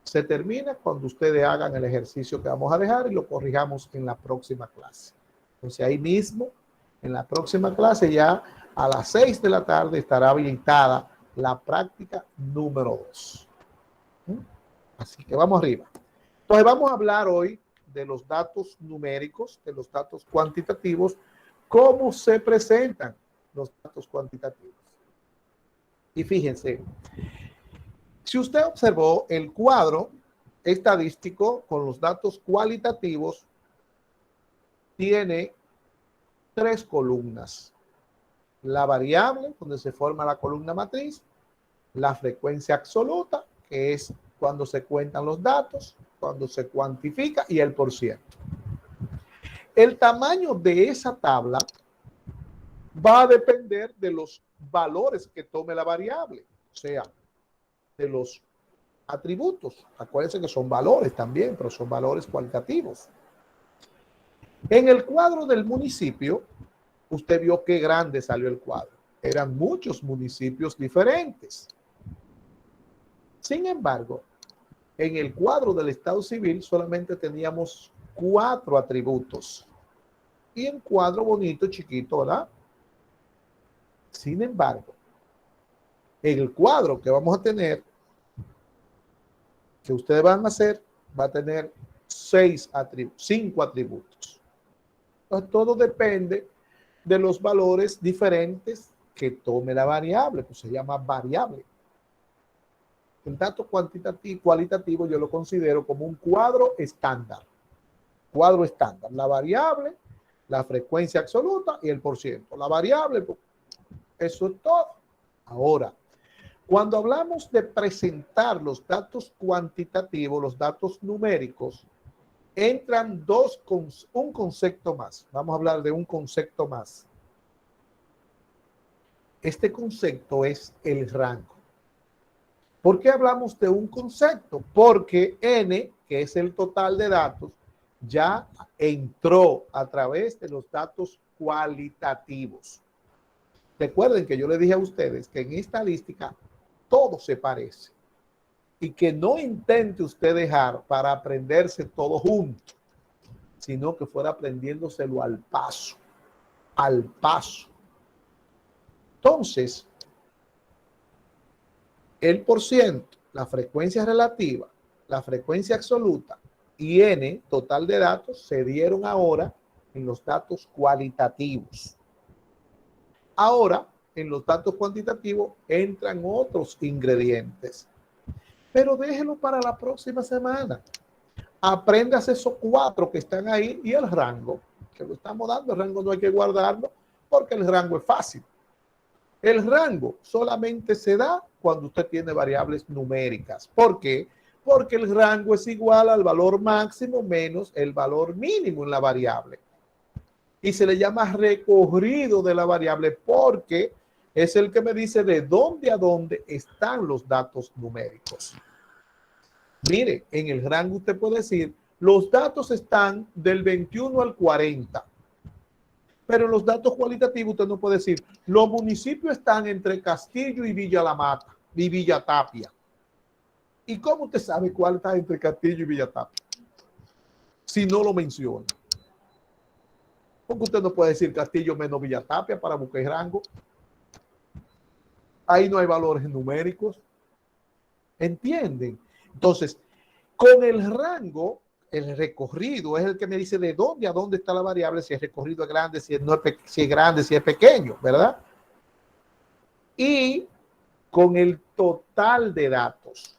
se termina cuando ustedes hagan el ejercicio que vamos a dejar y lo corrijamos en la próxima clase. Entonces ahí mismo, en la próxima clase ya A las 6 de la tarde estará habilitada la práctica número 2. Así que vamos arriba. Entonces vamos a hablar hoy de los datos numéricos, de los datos cuantitativos, cómo se presentan los datos cuantitativos. Y fíjense, si usted observó el cuadro estadístico con los datos cualitativos, tiene 3 columnas. La variable, donde se forma la columna matriz, la frecuencia absoluta, que es cuando se cuentan los datos, cuando se cuantifica, y el %. El tamaño de esa tabla va a depender de los valores que tome la variable, o sea, de los atributos. Acuérdense que son valores también, pero son valores cualitativos. En el cuadro del municipio, usted vio qué grande salió el cuadro. Eran muchos municipios diferentes. Sin embargo, en el cuadro del Estado Civil solamente teníamos 4 atributos. Y un cuadro bonito, chiquito, ¿verdad? Sin embargo, en el cuadro que vamos a tener, que ustedes van a hacer, va a tener 5 atributos. Entonces, todo depende de los valores diferentes que tome la variable, pues se llama variable. El dato cualitativo yo lo considero como un cuadro estándar. Cuadro estándar. La variable, la frecuencia absoluta y el %. La variable, eso es todo. Ahora, cuando hablamos de presentar los datos cuantitativos, los datos numéricos, entran un concepto más. Vamos a hablar de un concepto más. Este concepto es el rango. ¿Por qué hablamos de un concepto? Porque N, que es el total de datos, ya entró a través de los datos cualitativos. Recuerden que yo les dije a ustedes que en estadística todo se parece y que no intente usted dejar para aprenderse todo junto, sino que fuera aprendiéndoselo al paso, al paso. Entonces, el %, la frecuencia relativa, la frecuencia absoluta y N, total de datos, se dieron ahora en los datos cualitativos. Ahora, en los datos cuantitativos entran otros ingredientes. Pero déjelo para la próxima semana. Aprendas esos 4 que están ahí y el rango, que lo estamos dando. El rango no hay que guardarlo porque el rango es fácil. El rango solamente se da cuando usted tiene variables numéricas. ¿Por qué? Porque el rango es igual al valor máximo menos el valor mínimo en la variable. Y se le llama recorrido de la variable porque es el que me dice de dónde a dónde están los datos numéricos. Mire, en el rango usted puede decir, los datos están del 21 al 40. Pero en los datos cualitativos usted no puede decir, los municipios están entre Castillo y Villa La Mata, y Villa Tapia. ¿Y cómo usted sabe cuál está entre Castillo y Villa Tapia? Si no lo menciona. Porque usted no puede decir Castillo menos Villa Tapia para buscar rango. Ahí no hay valores numéricos. ¿Entienden? Entonces, con el rango, el recorrido es el que me dice de dónde a dónde está la variable, si el recorrido es grande, si es grande, si es pequeño, ¿verdad? Y con el total de datos.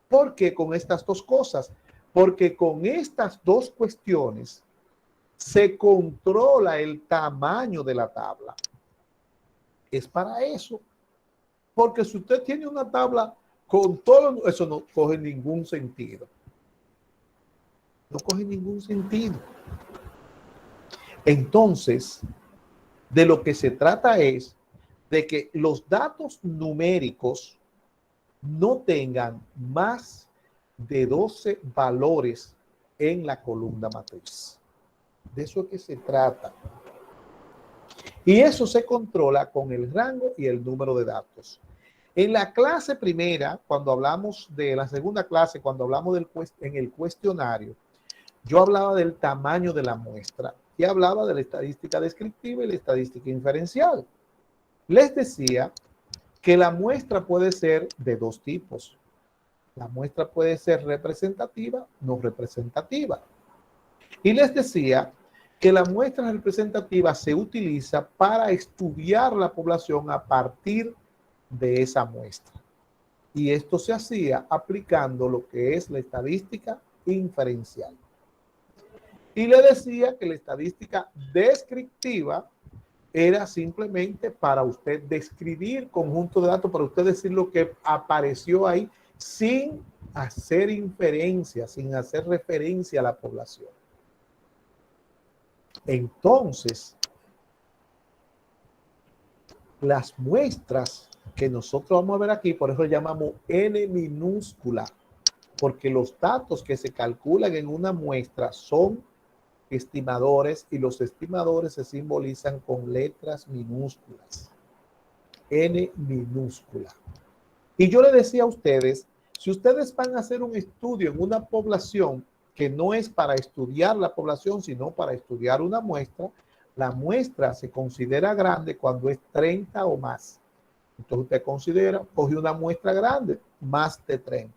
¿Por qué con estas dos cosas? Porque con estas dos cuestiones se controla el tamaño de la tabla. Es para eso. Porque si usted tiene una tabla con todo, eso no coge ningún sentido. No coge ningún sentido. Entonces, de lo que se trata es de que los datos numéricos no tengan más de 12 valores en la columna matriz. De eso es que se trata. Y eso se controla con el rango y el número de datos. En la clase primera, cuando hablamos de la segunda clase, cuando hablamos en el cuestionario, yo hablaba del tamaño de la muestra y hablaba de la estadística descriptiva y la estadística inferencial. Les decía que la muestra puede ser de dos tipos. La muestra puede ser representativa, no representativa. Y les decía que la muestra representativa se utiliza para estudiar la población a partir de esa muestra. Y esto se hacía aplicando lo que es la estadística inferencial. Y le decía que la estadística descriptiva era simplemente para usted describir conjunto de datos, para usted decir lo que apareció ahí sin hacer inferencia, sin hacer referencia a la población. Entonces, las muestras que nosotros vamos a ver aquí, por eso llamamos N minúscula, porque los datos que se calculan en una muestra son estimadores y los estimadores se simbolizan con letras minúsculas. N minúscula. Y yo le decía a ustedes, si ustedes van a hacer un estudio en una población que no es para estudiar la población, sino para estudiar una muestra, la muestra se considera grande cuando es 30 o más. Entonces usted considera, coge una muestra grande, más de 30.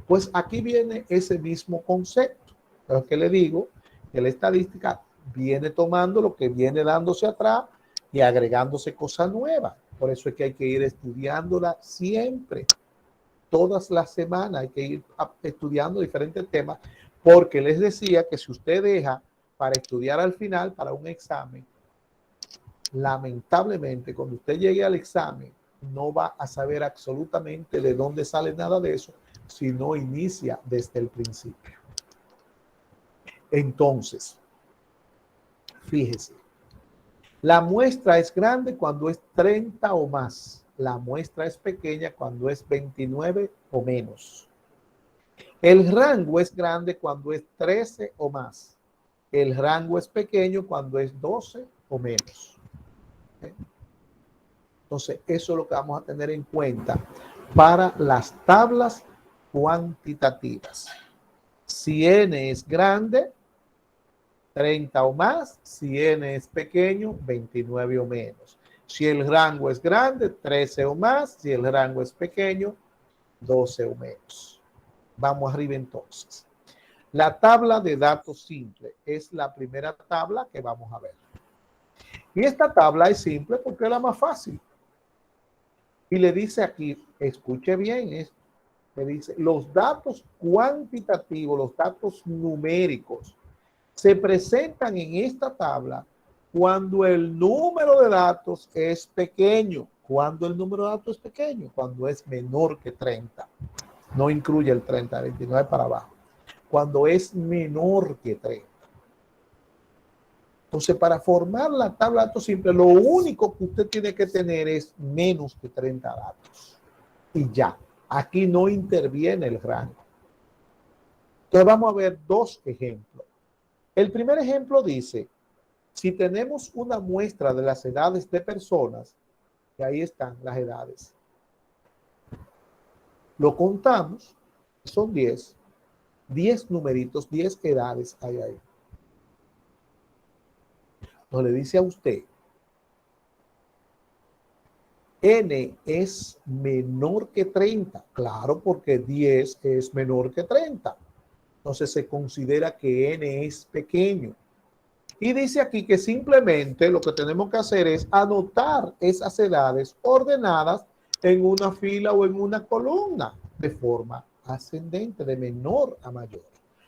Pues aquí viene ese mismo concepto. Pero que le digo que la estadística viene tomando lo que viene dándose atrás y agregándose cosas nuevas. Por eso es que hay que ir estudiándola siempre. Todas las semanas hay que ir estudiando diferentes temas, porque les decía que si usted deja para estudiar al final, para un examen, lamentablemente cuando usted llegue al examen no va a saber absolutamente de dónde sale nada de eso si no inicia desde el principio. Entonces, fíjese, la muestra es grande cuando es 30 o más. La muestra es pequeña cuando es 29 o menos. El rango es grande cuando es 13 o más. El rango es pequeño cuando es 12 o menos. Entonces, eso es lo que vamos a tener en cuenta para las tablas cuantitativas. Si n es grande, 30 o más. Si n es pequeño, 29 o menos. Si el rango es grande, 13 o más. Si el rango es pequeño, 12 o menos. Vamos arriba entonces. La tabla de datos simple es la primera tabla que vamos a ver. Y esta tabla es simple porque es la más fácil. Y le dice aquí, escuche bien esto, le dice, los datos cuantitativos, los datos numéricos, se presentan en esta tabla cuando el número de datos es pequeño. Cuando el número de datos es pequeño, cuando es menor que 30. No incluye el 30, 29 para abajo. Cuando es menor que 30. Entonces, para formar la tabla de datos simple, lo único que usted tiene que tener es menos que 30 datos. Y ya, aquí no interviene el rango. Entonces, vamos a ver dos ejemplos. El primer ejemplo dice, si tenemos una muestra de las edades de personas, que ahí están las edades, lo contamos, son 10 numeritos, 10 edades hay ahí. No le dice a usted, n es menor que 30. Claro, porque 10 es menor que 30. Entonces se considera que n es pequeño. Y dice aquí que simplemente lo que tenemos que hacer es anotar esas edades ordenadas en una fila o en una columna de forma ascendente, de menor a mayor.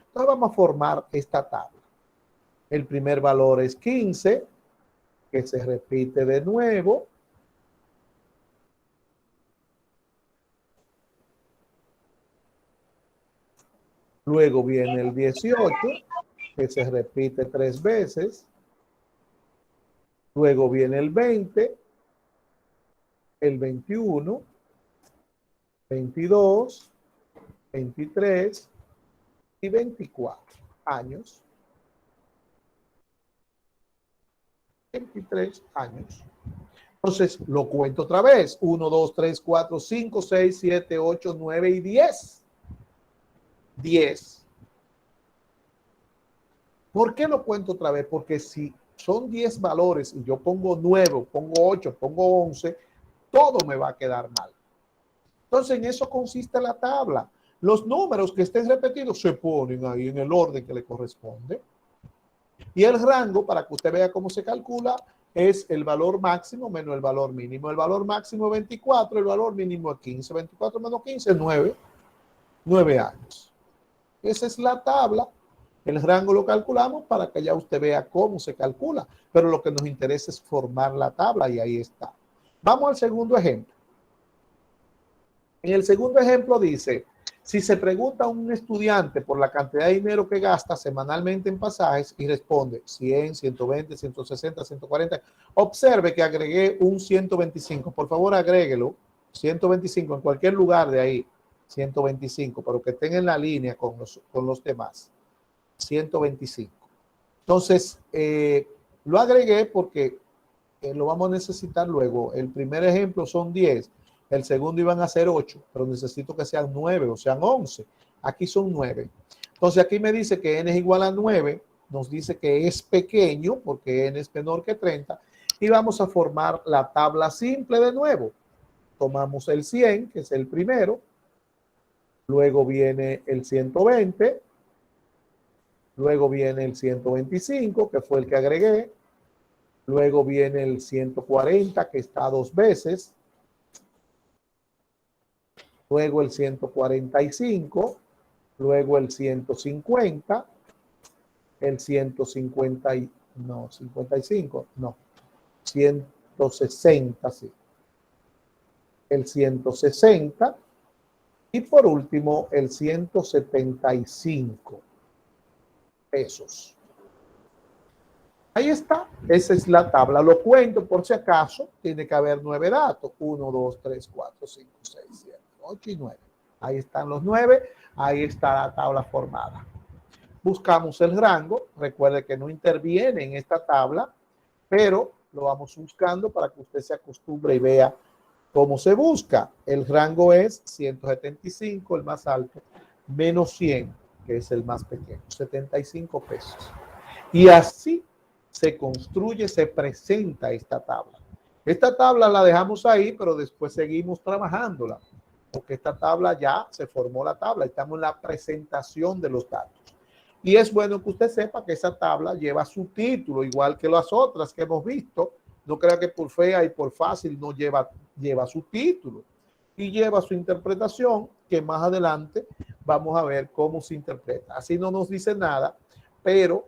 Entonces vamos a formar esta tabla. El primer valor es 15, que se repite de nuevo. Luego viene el 18, que se repite 3 veces. Luego viene el 20, el 21, 22, 23 y 24 años. 23 años. Entonces, lo cuento otra vez. 1, 2, 3, 4, 5, 6, 7, 8, 9 y 10. 10. ¿Por qué lo cuento otra vez? Porque si son 10 valores y yo pongo 9, pongo 8, pongo 11, todo me va a quedar mal. Entonces, en eso consiste la tabla. Los números que estén repetidos se ponen ahí en el orden que le corresponde. Y el rango, para que usted vea cómo se calcula, es el valor máximo menos el valor mínimo. El valor máximo es 24, el valor mínimo es 15. 24 menos 15 es 9 años. Esa es la tabla. El rango lo calculamos para que ya usted vea cómo se calcula. Pero lo que nos interesa es formar la tabla y ahí está. Vamos al segundo ejemplo. En el segundo ejemplo dice, si se pregunta a un estudiante por la cantidad de dinero que gasta semanalmente en pasajes y responde 100, 120, 160, 140, observe que agregué un 125. Por favor, agréguelo. 125 en cualquier lugar de ahí. 125, pero que estén en la línea con los demás. 125. Entonces, lo agregué porque lo vamos a necesitar luego. El primer ejemplo son 10. El segundo iban a ser 8, pero necesito que sean 9 o sean 11. Aquí son 9. Entonces aquí me dice que n es igual a 9. Nos dice que es pequeño porque n es menor que 30. Y vamos a formar la tabla simple de nuevo. Tomamos el 100, que es el primero. Luego viene el 120. Luego viene el 125, que fue el que agregué. Luego viene el 140, que está 2 veces. Luego el 145, luego el 150, el 160, sí. El 160 y por último el 175 pesos. Ahí está, esa es la tabla. Lo cuento por si acaso, tiene que haber 9 datos. 1, 2, 3, 4, 5, 6, 7, 8 y 9. Ahí están los 9, ahí está la tabla formada. Buscamos el rango, recuerde que no interviene en esta tabla, pero lo vamos buscando para que usted se acostumbre y vea cómo se busca. El rango es 175, el más alto, menos 100, que es el más pequeño, 75 pesos. Y así se construye, se presenta esta tabla. Esta tabla la dejamos ahí, pero después seguimos trabajándola, porque esta tabla ya se formó la tabla. Estamos en la presentación de los datos. Y es bueno que usted sepa que esa tabla lleva su título, igual que las otras que hemos visto. No crea que por fea y por fácil no lleva su título. Y lleva su interpretación, que más adelante vamos a ver cómo se interpreta. Así no nos dice nada, pero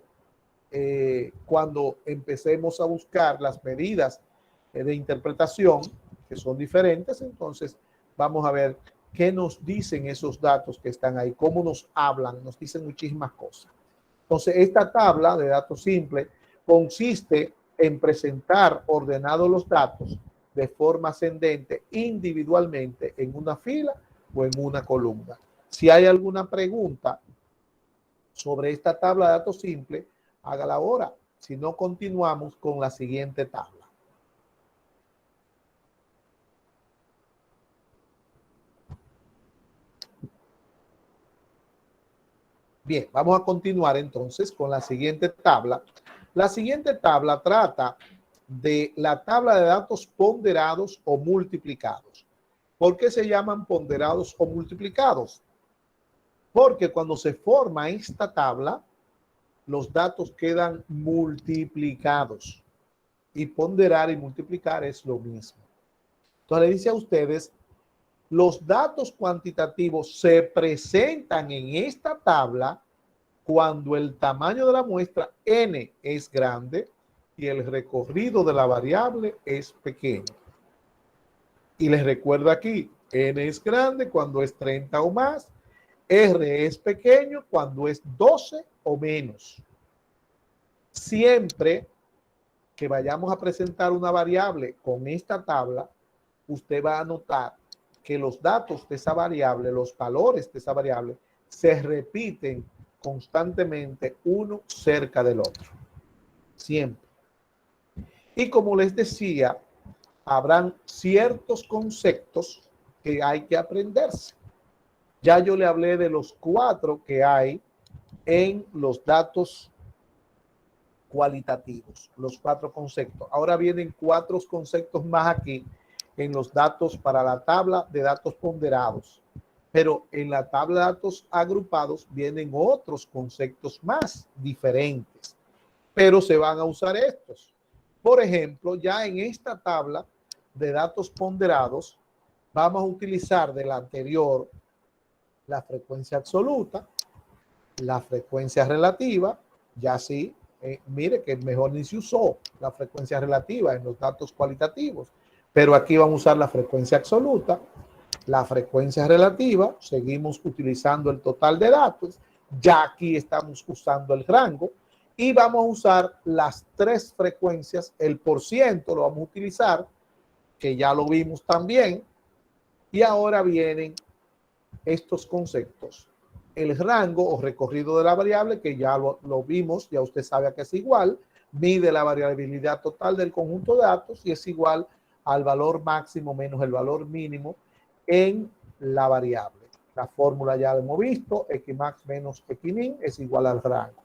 cuando empecemos a buscar las medidas de interpretación, que son diferentes, entonces vamos a ver qué nos dicen esos datos que están ahí, cómo nos hablan, nos dicen muchísimas cosas. Entonces, esta tabla de datos simples consiste en presentar ordenados los datos de forma ascendente individualmente en una fila o en una columna. Si hay alguna pregunta sobre esta tabla de datos simples, hágala ahora. Si no, continuamos con la siguiente tabla. Bien, vamos a continuar entonces con la siguiente tabla. La siguiente tabla trata de la tabla de datos ponderados o multiplicados. ¿Por qué se llaman ponderados o multiplicados? Porque cuando se forma esta tabla, los datos quedan multiplicados. Y ponderar y multiplicar es lo mismo. Entonces le dice a ustedes, los datos cuantitativos se presentan en esta tabla cuando el tamaño de la muestra n es grande y el recorrido de la variable es pequeño. Y les recuerdo aquí, n es grande cuando es 30 o más, r es pequeño cuando es 12 o menos. Siempre que vayamos a presentar una variable con esta tabla, usted va a notar que los datos de esa variable, los valores de esa variable, se repiten constantemente uno cerca del otro. Siempre. Y como les decía, habrán ciertos conceptos que hay que aprenderse. Ya yo le hablé de los 4 que hay en los datos cualitativos, los 4 conceptos. Ahora vienen 4 conceptos más aquí en los datos para la tabla de datos ponderados. Pero en la tabla de datos agrupados vienen otros conceptos más diferentes, pero se van a usar estos. Por ejemplo, ya en esta tabla de datos ponderados, vamos a utilizar de la anterior la frecuencia absoluta, la frecuencia relativa, ya sí, mire que mejor ni se usó la frecuencia relativa en los datos cualitativos, pero aquí vamos a usar la frecuencia absoluta, la frecuencia relativa, seguimos utilizando el total de datos, ya aquí estamos usando el rango y vamos a usar las 3 frecuencias, el % lo vamos a utilizar, que ya lo vimos también, y ahora vienen estos conceptos. El rango o recorrido de la variable, que ya lo vimos, ya usted sabe que es igual, mide la variabilidad total del conjunto de datos y es igual al valor máximo menos el valor mínimo en la variable. La fórmula ya la hemos visto, Xmax menos Xmin es igual al rango.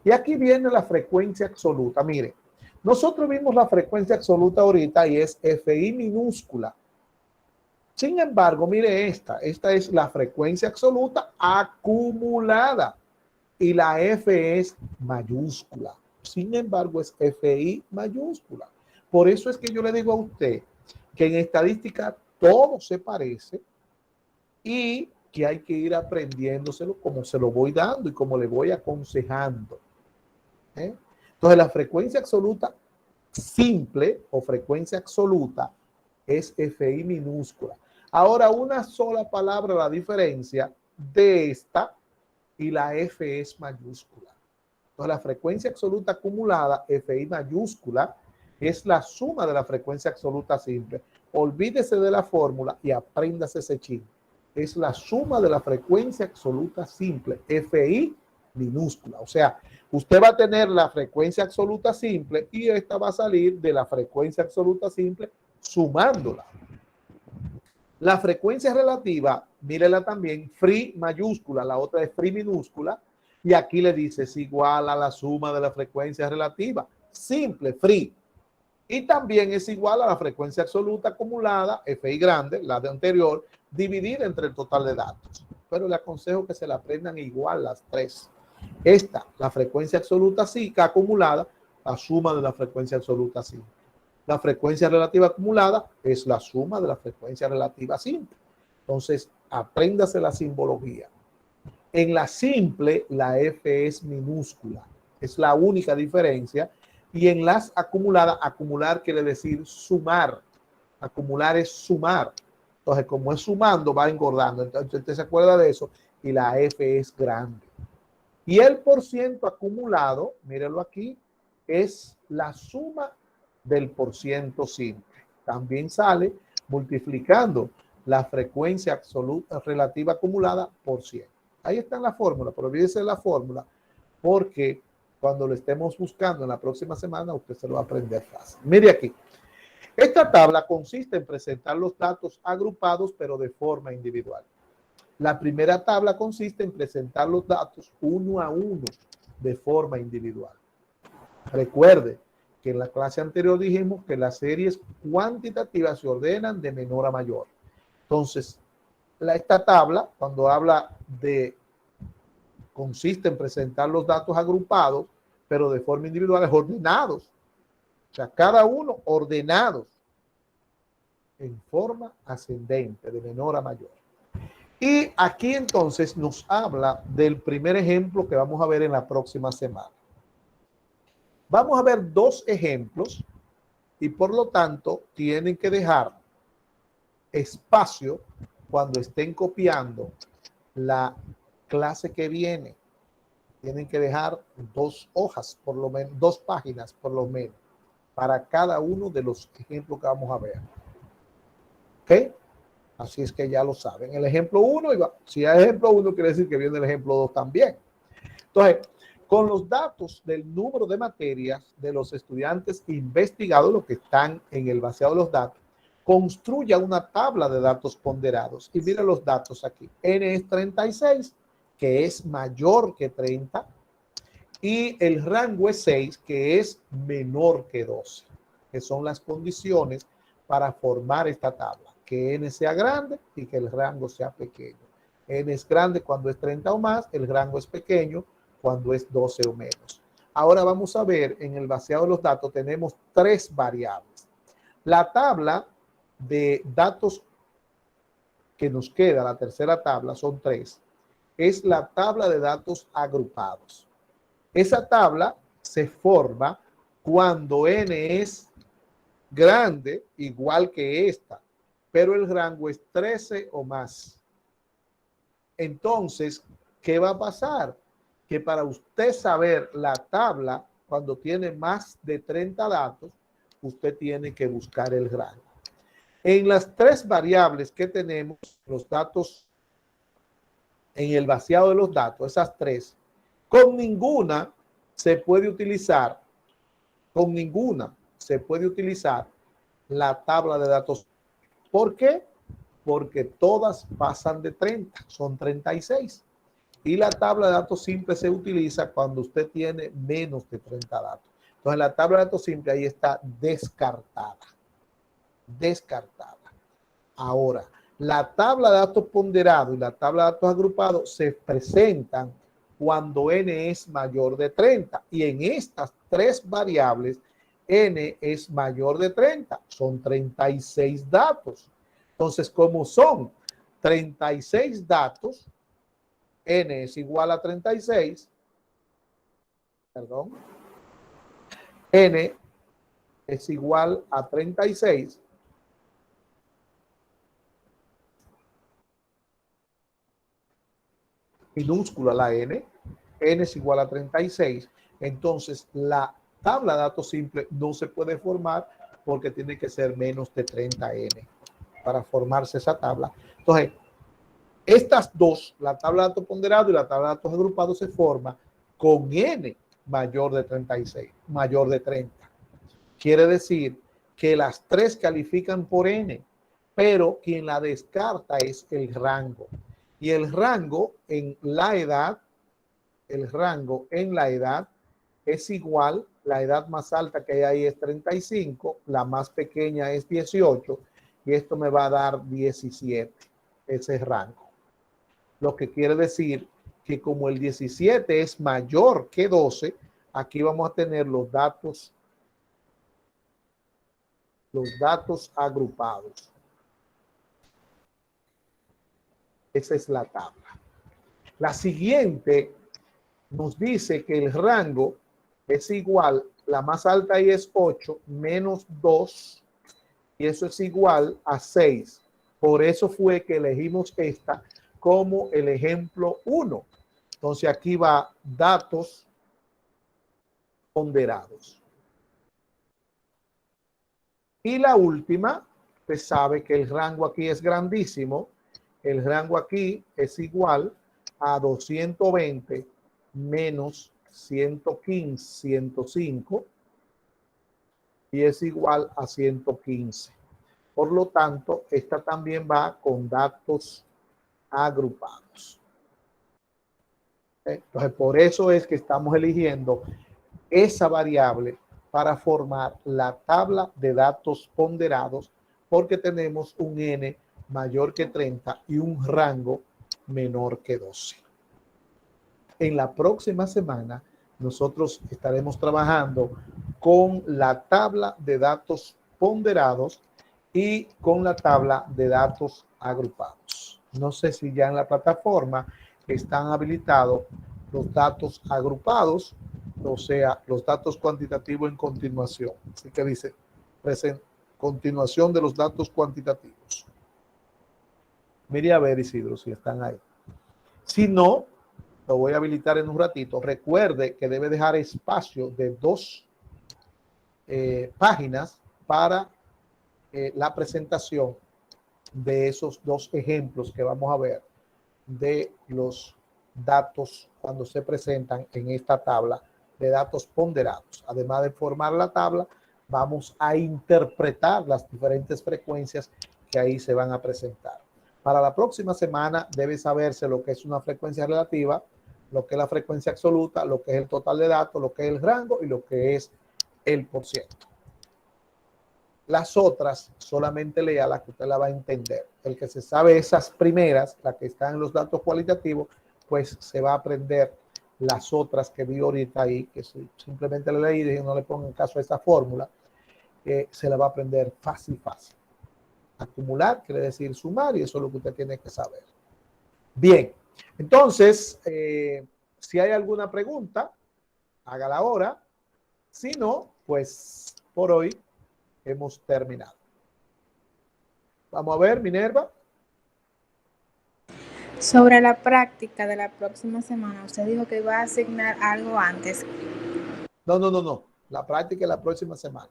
Y aquí viene la frecuencia absoluta. Mire, nosotros vimos la frecuencia absoluta ahorita y es FI minúscula. Sin embargo, mire esta es la frecuencia absoluta acumulada y la F es mayúscula. Sin embargo, es FI mayúscula. Por eso es que yo le digo a usted que en estadística todo se parece y que hay que ir aprendiéndoselo como se lo voy dando y como le voy aconsejando. Entonces, la frecuencia absoluta simple o frecuencia absoluta es FI minúscula. Ahora, una sola palabra la diferencia de esta y la F es mayúscula. Entonces, la frecuencia absoluta acumulada, FI mayúscula, es la suma de la frecuencia absoluta simple. Olvídese de la fórmula y apréndase ese chip. Es la suma de la frecuencia absoluta simple, FI minúscula. O sea, usted va a tener la frecuencia absoluta simple y esta va a salir de la frecuencia absoluta simple sumándola. La frecuencia relativa, mírela también, free mayúscula, la otra es free minúscula, y aquí le dice es igual a la suma de la frecuencia relativa, simple, free. Y también es igual a la frecuencia absoluta acumulada, FI grande, la de anterior, dividida entre el total de datos. Pero le aconsejo que se la aprendan igual las 3. Esta, la frecuencia absoluta sí, acumulada, la suma de la frecuencia absoluta simple. La frecuencia relativa acumulada es la suma de la frecuencia relativa simple. Entonces, apréndase la simbología. En la simple, la F es minúscula. Es la única diferencia. Y en las acumuladas, acumular quiere decir sumar. Acumular es sumar. Entonces, como es sumando, va engordando. Entonces, usted se acuerda de eso. Y la F es grande. Y el % acumulado, mírenlo aquí, es la suma del % simple. También sale multiplicando la frecuencia absoluta relativa acumulada por 100. Ahí está en la fórmula, pero olvídese de la fórmula porque cuando lo estemos buscando en la próxima semana usted se lo va a aprender fácil. Mire aquí. Esta tabla consiste en presentar los datos agrupados pero de forma individual. La primera tabla consiste en presentar los datos uno a uno de forma individual. Recuerde que en la clase anterior dijimos que las series cuantitativas se ordenan de menor a mayor. Entonces, esta tabla, cuando habla de, consiste en presentar los datos agrupados, pero de forma individual, ordenados. O sea, cada uno ordenados en forma ascendente, de menor a mayor. Y aquí entonces nos habla del primer ejemplo que vamos a ver en la próxima semana. Vamos a ver 2 ejemplos y por lo tanto tienen que dejar espacio cuando estén copiando la clase que viene. Tienen que dejar 2 hojas, por lo menos 2 páginas por lo menos, para cada uno de los ejemplos que vamos a ver. ¿Ok? Así es que ya lo saben. El ejemplo 1, si hay ejemplo 1, quiere decir que viene el ejemplo 2 también. Entonces, con los datos del número de materias de los estudiantes investigados, los que están en el vaciado de los datos, construya una tabla de datos ponderados. Y mire los datos aquí. N es 36, que es mayor que 30. Y el rango es 6, que es menor que 12, que son las condiciones para formar esta tabla, que n sea grande y que el rango sea pequeño. N es grande cuando es 30 o más, el rango es pequeño cuando es 12 o menos. Ahora vamos a ver, en el vaciado de los datos tenemos 3 variables. La tabla de datos que nos queda, la tercera tabla, son 3. Es la tabla de datos agrupados. Esa tabla se forma cuando n es grande, igual que esta, pero el rango es 13 o más. Entonces, ¿qué va a pasar? Que para usted saber la tabla, cuando tiene más de 30 datos, usted tiene que buscar el rango. En las 3 variables que tenemos, los datos, en el vaciado de los datos, esas 3, con ninguna se puede utilizar, la tabla de datos. ¿Por qué? Porque todas pasan de 30, son 36. Y la tabla de datos simple se utiliza cuando usted tiene menos de 30 datos. Entonces la tabla de datos simple ahí está descartada. Ahora, la tabla de datos ponderados y la tabla de datos agrupados se presentan cuando n es mayor de 30. Y en estas 3 variables, n es mayor de 30. Son 36 datos. Entonces, como son 36 datos, n es igual a 36. Perdón. N es igual a 36. Minúscula la n es igual a 36, entonces la tabla de datos simple no se puede formar porque tiene que ser menos de 30n para formarse esa tabla. Entonces, estas dos, la tabla de datos ponderados y la tabla de datos agrupados, se forma con n mayor de 36, mayor de 30. Quiere decir que las 3 califican por n, pero quien la descarta es el rango. Y el rango en la edad, es igual, la edad más alta que hay ahí es 35, la más pequeña es 18, y esto me va a dar 17, ese rango. Lo que quiere decir que como el 17 es mayor que 12, aquí vamos a tener los datos agrupados. Esa es la tabla. La siguiente nos dice que el rango es igual, la más alta ahí es 8 menos 2, y eso es igual a 6. Por eso fue que elegimos esta como el ejemplo 1. Entonces aquí va datos ponderados. Y la última, usted sabe que el rango aquí es grandísimo. El rango aquí es igual a 220 menos 115, 105, y es igual a 115. Por lo tanto, esta también va con datos agrupados. Entonces, por eso es que estamos eligiendo esa variable para formar la tabla de datos ponderados, porque tenemos un n mayor que 30 y un rango menor que 12. En la próxima semana nosotros estaremos trabajando con la tabla de datos ponderados y con la tabla de datos agrupados. No sé si ya en la plataforma están habilitados los datos agrupados, o sea, los datos cuantitativos en continuación. Así que dice, continuación de los datos cuantitativos. Mire a ver, Isidro, si están ahí. Si no, lo voy a habilitar en un ratito. Recuerde que debe dejar espacio de 2 páginas para la presentación de esos 2 ejemplos que vamos a ver de los datos cuando se presentan en esta tabla de datos ponderados. Además de formar la tabla, vamos a interpretar las diferentes frecuencias que ahí se van a presentar. Para la próxima semana debe saberse lo que es una frecuencia relativa, lo que es la frecuencia absoluta, lo que es el total de datos, lo que es el rango y lo que es el %. Las otras solamente lea la que usted la va a entender. El que se sabe esas primeras, las que están en los datos cualitativos, pues se va a aprender las otras que vi ahorita ahí, que simplemente le leí y dije no le pongan caso a esa fórmula, se la va a aprender fácil. Acumular quiere decir sumar y eso es lo que usted tiene que saber. Bien, entonces, si hay alguna pregunta, hágala ahora. Si no, pues por hoy hemos terminado. Vamos a ver, Minerva. Sobre la práctica de la próxima semana, usted dijo que iba a asignar algo antes. No. La práctica es la próxima semana.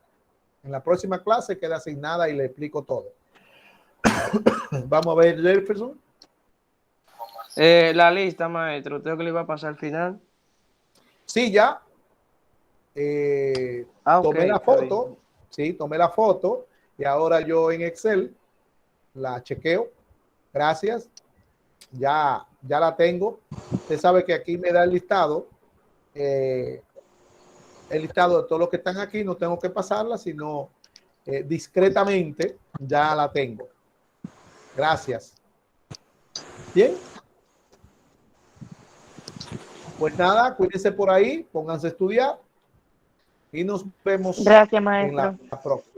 En la próxima clase queda asignada y le explico todo. Vamos a ver, Jefferson. La lista, maestro, ¿usted que le iba a pasar al final? Sí, ya. Tomé la foto. Bien. Sí, tomé la foto y ahora yo en Excel la chequeo. Gracias. Ya la tengo. Usted sabe que aquí me da el listado de todos los que están aquí. No tengo que pasarla, sino discretamente ya la tengo. Gracias. Bien. Pues nada, cuídense por ahí, pónganse a estudiar y nos vemos Gracias, en maestro. la próxima.